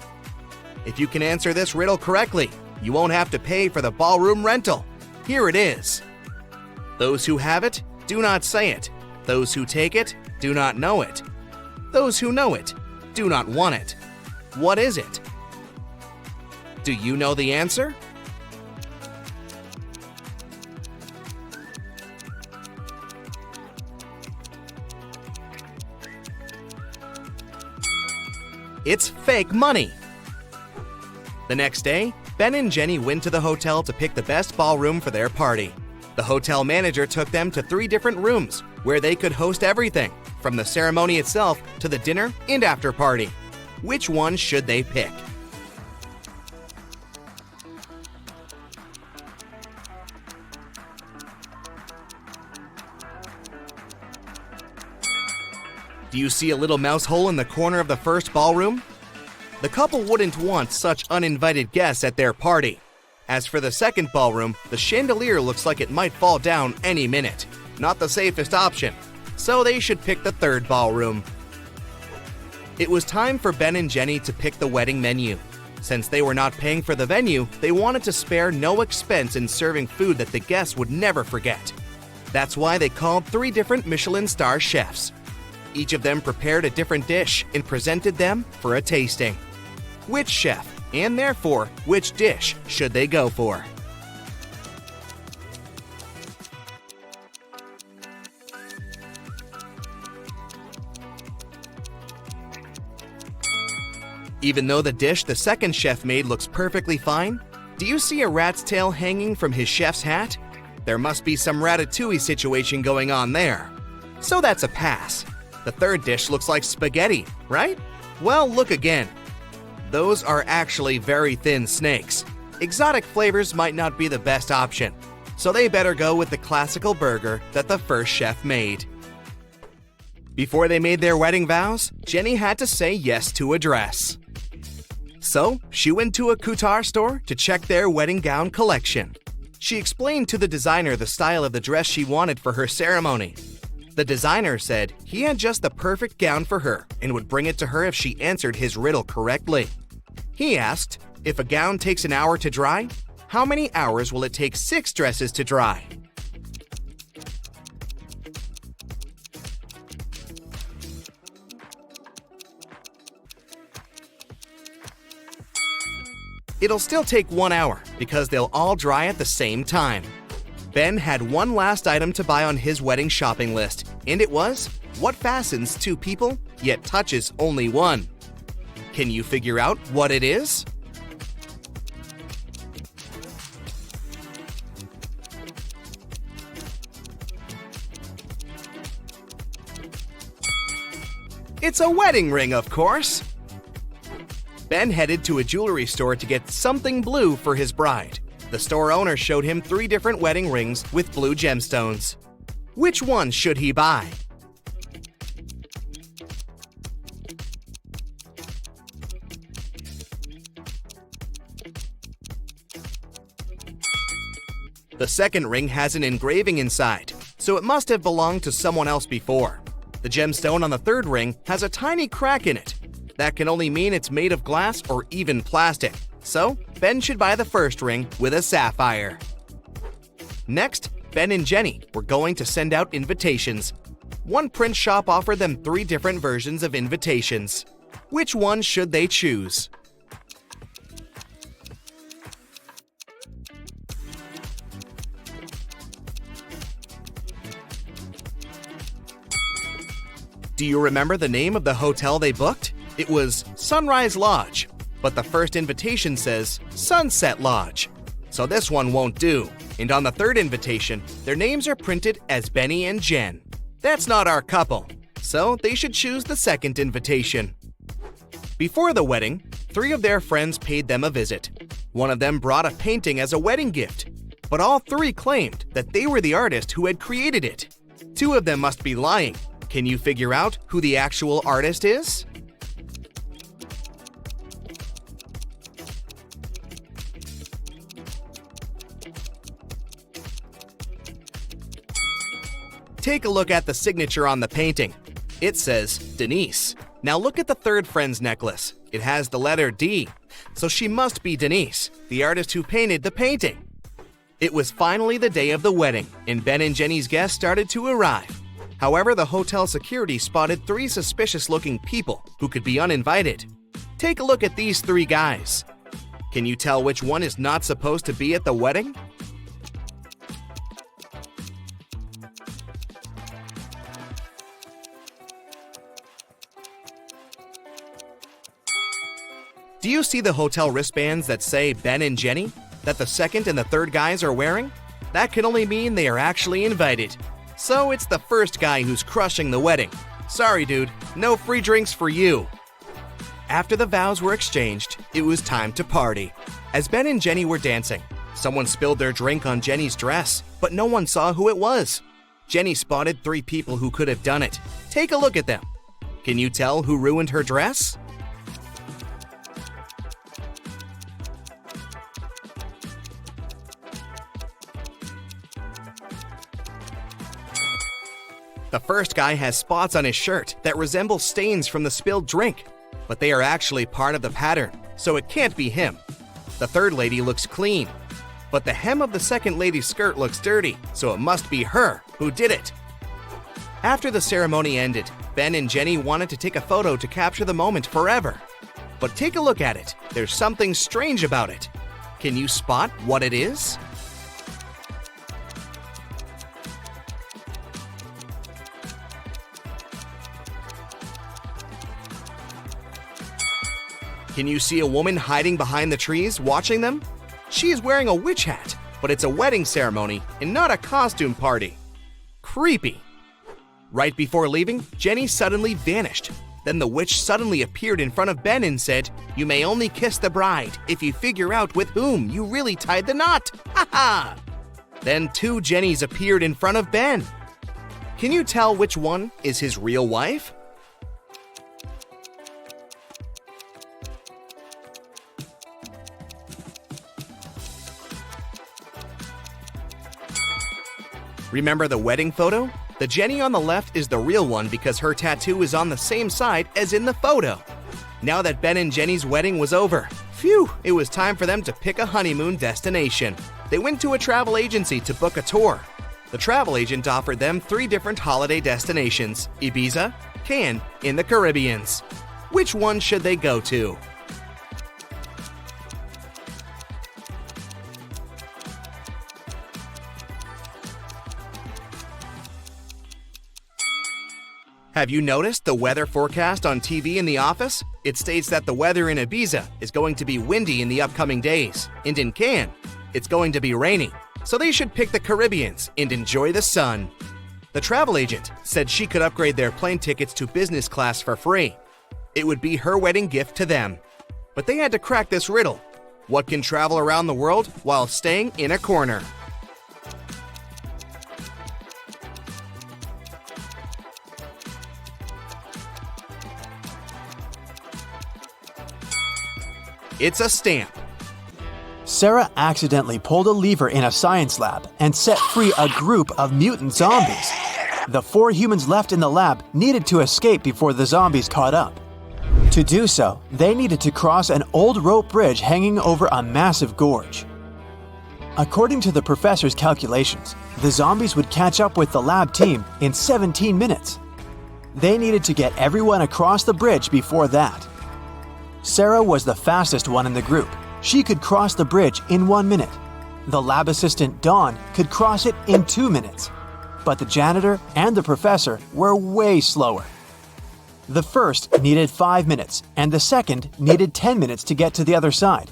If you can answer this riddle correctly, you won't have to pay for the ballroom rental. Here it is. Those who have it, do not say it. Those who take it, do not know it. Those who know it, do not want it. What is it? Do you know the answer? It's fake money. The next day, Ben and Jenny went to the hotel to pick the best ballroom for their party. The hotel manager took them to 3 different rooms where they could host everything, from the ceremony itself to the dinner and after party. Which one should they pick? Do you see a little mouse hole in the corner of the first ballroom? The couple wouldn't want such uninvited guests at their party. As for the 2nd ballroom, the chandelier looks like it might fall down any minute. Not the safest option, so they should pick the 3rd ballroom. It was time for Ben and Jenny to pick the wedding menu. Since they were not paying for the venue, they wanted to spare no expense in serving food that the guests would never forget. That's why they called 3 different Michelin star chefs. Each of them prepared a different dish and presented them for a tasting. Which chef, and therefore which dish, should they go for? Even though the dish the 2nd chef made looks perfectly fine, do you see a rat's tail hanging from his chef's hat? There must be some ratatouille situation going on there. So that's a pass. The 3rd dish looks like spaghetti, right? Well, look again. Those are actually very thin snakes. Exotic flavors might not be the best option, so they better go with the classical burger that the first chef made. Before they made their wedding vows, Jenny had to say yes to a dress. So, she went to a couture store to check their wedding gown collection. She explained to the designer the style of the dress she wanted for her ceremony. The designer said he had just the perfect gown for her and would bring it to her if she answered his riddle correctly. He asked, if a gown takes an hour to dry, how many hours will it take 6 dresses to dry? It'll still take 1 hour because they'll all dry at the same time. Ben had one last item to buy on his wedding shopping list, and it was what fastens 2 people yet touches only 1. Can you figure out what it is? It's a wedding ring, of course. Ben headed to a jewelry store to get something blue for his bride. The store owner showed him 3 different wedding rings with blue gemstones. Which one should he buy? The 2nd ring has an engraving inside, so it must have belonged to someone else before. The gemstone on the 3rd ring has a tiny crack in it. That can only mean it's made of glass or even plastic. So, Ben should buy the 1st ring with a sapphire. Next, Ben and Jenny were going to send out invitations. One print shop offered them 3 different versions of invitations. Which one should they choose? Do you remember the name of the hotel they booked? It was Sunrise Lodge, but the first invitation says Sunset Lodge. So this one won't do. And on the third invitation, their names are printed as Benny and Jen. That's not our couple, so they should choose the second invitation. Before the wedding, 3 of their friends paid them a visit. One of them brought a painting as a wedding gift, but all 3 claimed that they were the artist who had created it. 2 of them must be lying. Can you figure out who the actual artist is? Take a look at the signature on the painting. It says Denise. Now look at the third friend's necklace. It has the letter D, so she must be Denise, the artist who painted the painting. It was finally the day of the wedding, and Ben and Jenny's guests started to arrive. However, the hotel security spotted 3 suspicious-looking people who could be uninvited. Take a look at these 3 guys. Can you tell which one is not supposed to be at the wedding? Do you see the hotel wristbands that say Ben and Jenny, that the second and the third guys are wearing? That can only mean they are actually invited. So it's the first guy who's crushing the wedding. Sorry, dude, no free drinks for you. After the vows were exchanged, it was time to party. As Ben and Jenny were dancing, someone spilled their drink on Jenny's dress, but no one saw who it was. Jenny spotted 3 people who could have done it. Take a look at them. Can you tell who ruined her dress? The first guy has spots on his shirt that resemble stains from the spilled drink, but they are actually part of the pattern, so it can't be him. The third lady looks clean, but the hem of the second lady's skirt looks dirty, so it must be her who did it. After the ceremony ended, Ben and Jenny wanted to take a photo to capture the moment forever. But take a look at it. There's something strange about it. Can you spot what it is? Can you see a woman hiding behind the trees watching them? She is wearing a witch hat, but it's a wedding ceremony and not a costume party. Creepy. Right before leaving, Jenny suddenly vanished. Then the witch suddenly appeared in front of Ben and said, "You may only kiss the bride if you figure out with whom you really tied the knot. Ha ha!" Then 2 Jennys appeared in front of Ben. Can you tell which one is his real wife? Remember the wedding photo? The Jenny on the left is the real one because her tattoo is on the same side as in the photo. Now that Ben and Jenny's wedding was over, phew, it was time for them to pick a honeymoon destination. They went to a travel agency to book a tour. The travel agent offered them 3 different holiday destinations: Ibiza, Cannes, and the Caribbean. Which one should they go to? Have you noticed the weather forecast on TV in the office? It states that the weather in Ibiza is going to be windy in the upcoming days, and in Cannes, it's going to be rainy. So they should pick the Caribbean and enjoy the sun. The travel agent said she could upgrade their plane tickets to business class for free. It would be her wedding gift to them. But they had to crack this riddle. What can travel around the world while staying in a corner? It's a stamp. Sarah accidentally pulled a lever in a science lab and set free a group of mutant zombies. The 4 humans left in the lab needed to escape before the zombies caught up. To do so, they needed to cross an old rope bridge hanging over a massive gorge. According to the professor's calculations, the zombies would catch up with the lab team in 17 minutes. They needed to get everyone across the bridge before that. Sarah was the fastest one in the group. She could cross the bridge in 1 minute. The lab assistant, Dawn, could cross it in 2 minutes. But the janitor and the professor were way slower. The first needed 5 minutes, and the second needed 10 minutes to get to the other side.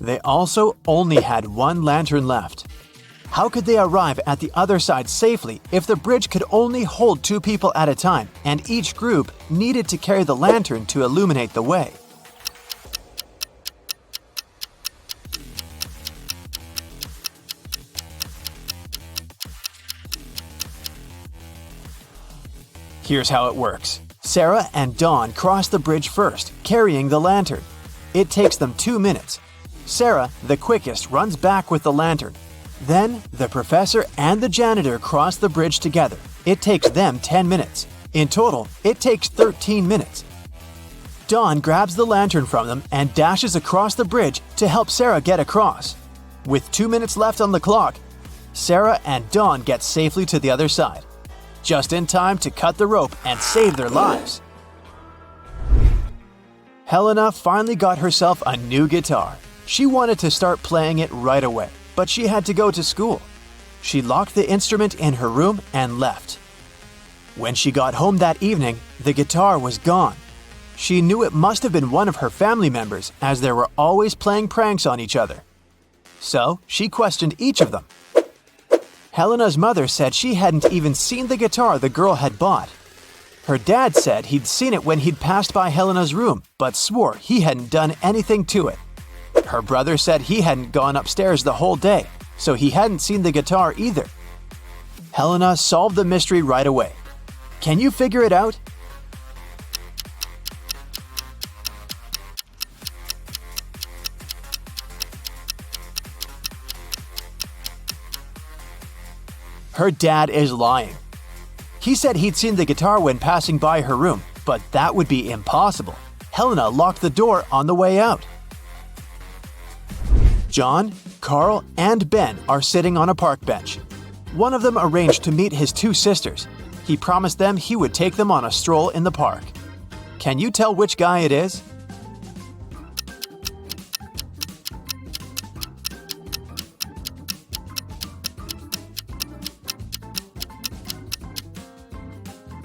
They also only had one lantern left. How could they arrive at the other side safely if the bridge could only hold 2 people at a time and each group needed to carry the lantern to illuminate the way? Here's how it works. Sarah and Dawn cross the bridge first, carrying the lantern. It takes them 2 minutes. Sarah, the quickest, runs back with the lantern. Then, the professor and the janitor cross the bridge together. It takes them 10 minutes. In total, it takes 13 minutes. Dawn grabs the lantern from them and dashes across the bridge to help Sarah get across. With 2 minutes left on the clock, Sarah and Dawn get safely to the other side, just in time to cut the rope and save their lives. Helena finally got herself a new guitar. She wanted to start playing it right away, but she had to go to school. She locked the instrument in her room and left. When she got home that evening, the guitar was gone. She knew it must have been one of her family members, as they were always playing pranks on each other. So she questioned each of them. Helena's mother said she hadn't even seen the guitar the girl had bought. Her dad said he'd seen it when he'd passed by Helena's room, but swore he hadn't done anything to it. Her brother said he hadn't gone upstairs the whole day, so he hadn't seen the guitar either. Helena solved the mystery right away. Can you figure it out? Her dad is lying. He said he'd seen the guitar when passing by her room, but that would be impossible. Helena locked the door on the way out. John, Carl, and Ben are sitting on a park bench. One of them arranged to meet his 2 sisters. He promised them he would take them on a stroll in the park. Can you tell which guy it is?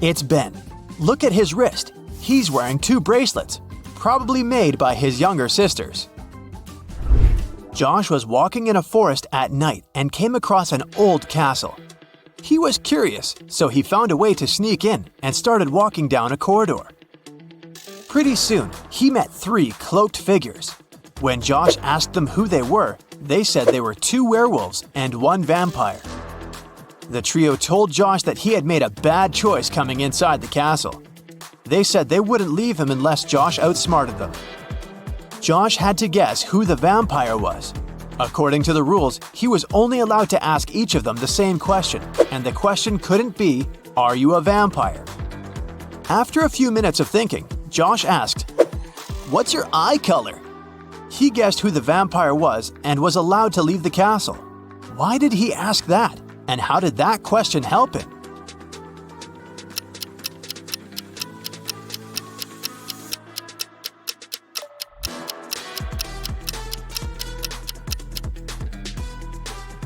It's Ben. Look at his wrist. He's wearing 2 bracelets, probably made by his younger sisters. Josh was walking in a forest at night and came across an old castle. He was curious, so he found a way to sneak in and started walking down a corridor. Pretty soon, he met 3 cloaked figures. When Josh asked them who they were, they said they were 2 werewolves and 1 vampire. The trio told Josh that he had made a bad choice coming inside the castle. They said they wouldn't leave him unless Josh outsmarted them. Josh had to guess who the vampire was. According to the rules, he was only allowed to ask each of them the same question, and the question couldn't be, "Are you a vampire?" After a few minutes of thinking, Josh asked, "What's your eye color?" He guessed who the vampire was and was allowed to leave the castle. Why did he ask that? And how did that question help him?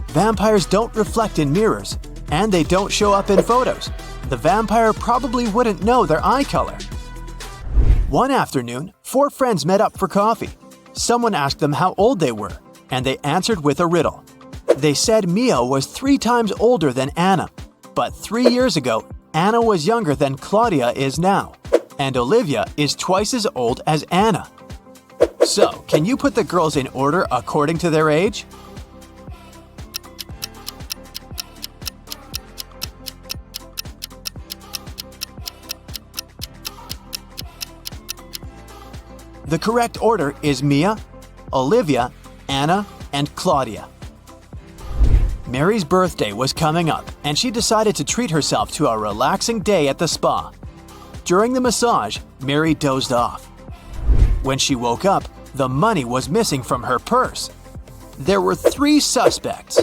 Vampires don't reflect in mirrors, and they don't show up in photos. The vampire probably wouldn't know their eye color. One afternoon, 4 friends met up for coffee. Someone asked them how old they were, and they answered with a riddle. They said Mia was 3 times older than Anna, but 3 years ago, Anna was younger than Claudia is now, and Olivia is twice as old as Anna. So, can you put the girls in order according to their age? The correct order is Mia, Olivia, Anna, and Claudia. Mary's birthday was coming up, and she decided to treat herself to a relaxing day at the spa. During the massage, Mary dozed off. When she woke up, the money was missing from her purse. There were 3 suspects.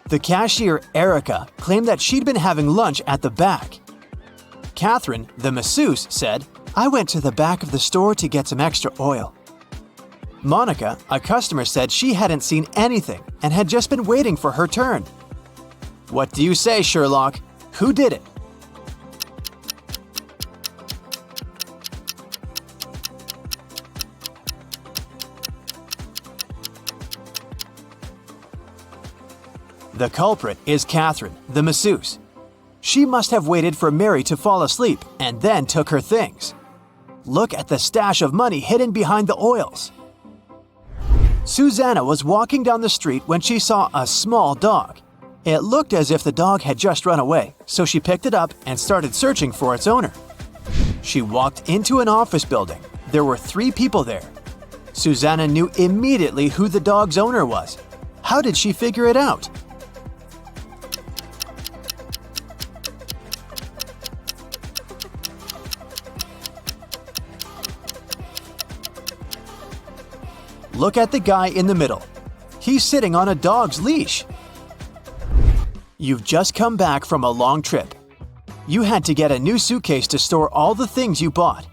The cashier, Erica, claimed that she'd been having lunch at the back. Catherine, the masseuse, said, "I went to the back of the store to get some extra oil." Monica, a customer, said she hadn't seen anything and had just been waiting for her turn. What do you say, Sherlock? Who did it? The culprit is Catherine, the masseuse. She must have waited for Mary to fall asleep and then took her things. Look at the stash of money hidden behind the oils. Susanna was walking down the street when she saw a small dog. It looked as if the dog had just run away, so she picked it up and started searching for its owner. She walked into an office building. There were 3 people there. Susanna knew immediately who the dog's owner was. How did she figure it out? Look at the guy in the middle. He's sitting on a dog's leash. You've just come back from a long trip. You had to get a new suitcase to store all the things you bought.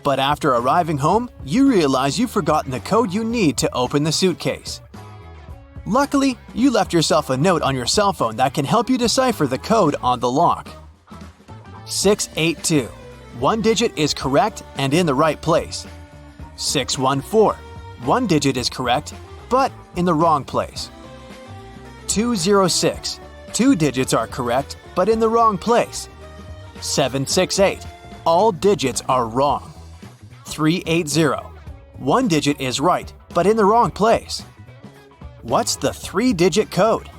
But after arriving home, you realize you've forgotten the code you need to open the suitcase. Luckily, you left yourself a note on your cell phone that can help you decipher the code on the lock. 682. One digit is correct and in the right place. 614. One digit is correct, but in the wrong place. 206. 2 digits are correct, but in the wrong place. 768. All digits are wrong. 380. One digit is right, but in the wrong place. What's the 3-digit code?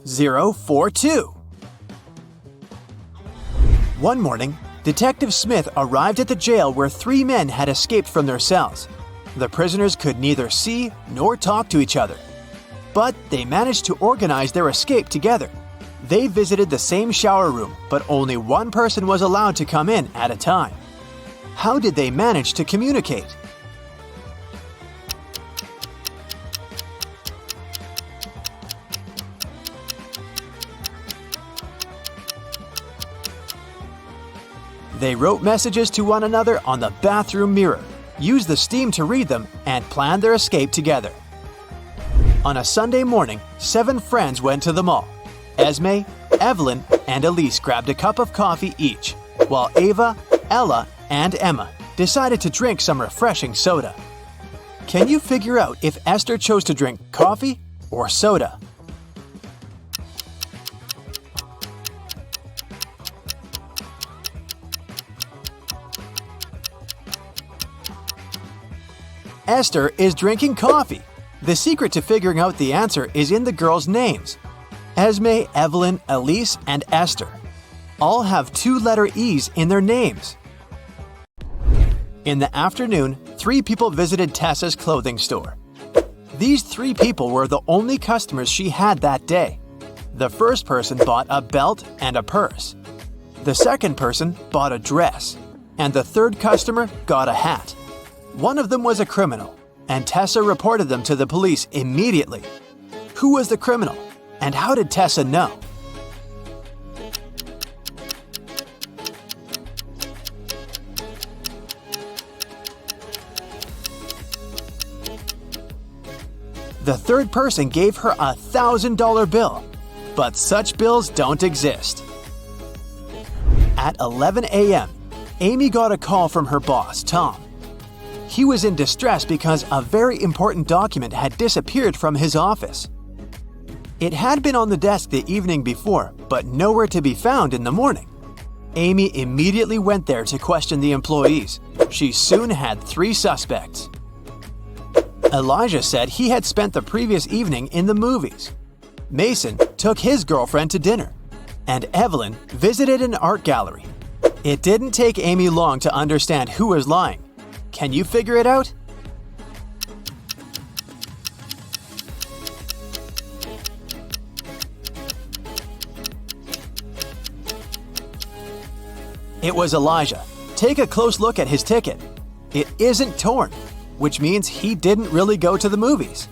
(042). One morning, Detective Smith arrived at the jail where 3 men had escaped from their cells. The prisoners could neither see nor talk to each other. But they managed to organize their escape together. They visited the same shower room, but only one person was allowed to come in at a time. How did they manage to communicate? They wrote messages to one another on the bathroom mirror, used the steam to read them, and planned their escape together. On a Sunday morning, 7 friends went to the mall. Esme, Evelyn, and Elise grabbed a cup of coffee each, while Ava, Ella, and Emma decided to drink some refreshing soda. Can you figure out if Esther chose to drink coffee or soda? Esther is drinking coffee. The secret to figuring out the answer is in the girls' names. Esme, Evelyn, Elise, and Esther all have 2-letter E's in their names. In the afternoon, 3 people visited Tessa's clothing store. These 3 people were the only customers she had that day. The first person bought a belt and a purse. The second person bought a dress. And the third customer got a hat. One of them was a criminal, and Tessa reported them to the police immediately. Who was the criminal, and how did Tessa know? The third person gave her a $1,000 bill, but such bills don't exist. At 11 a.m., Amy got a call from her boss, Tom. He was in distress because a very important document had disappeared from his office. It had been on the desk the evening before, but nowhere to be found in the morning. Amy immediately went there to question the employees. She soon had 3 suspects. Elijah said he had spent the previous evening in the movies. Mason took his girlfriend to dinner. And Evelyn visited an art gallery. It didn't take Amy long to understand who was lying. Can you figure it out? It was Elijah. Take a close look at his ticket. It isn't torn, which means he didn't really go to the movies.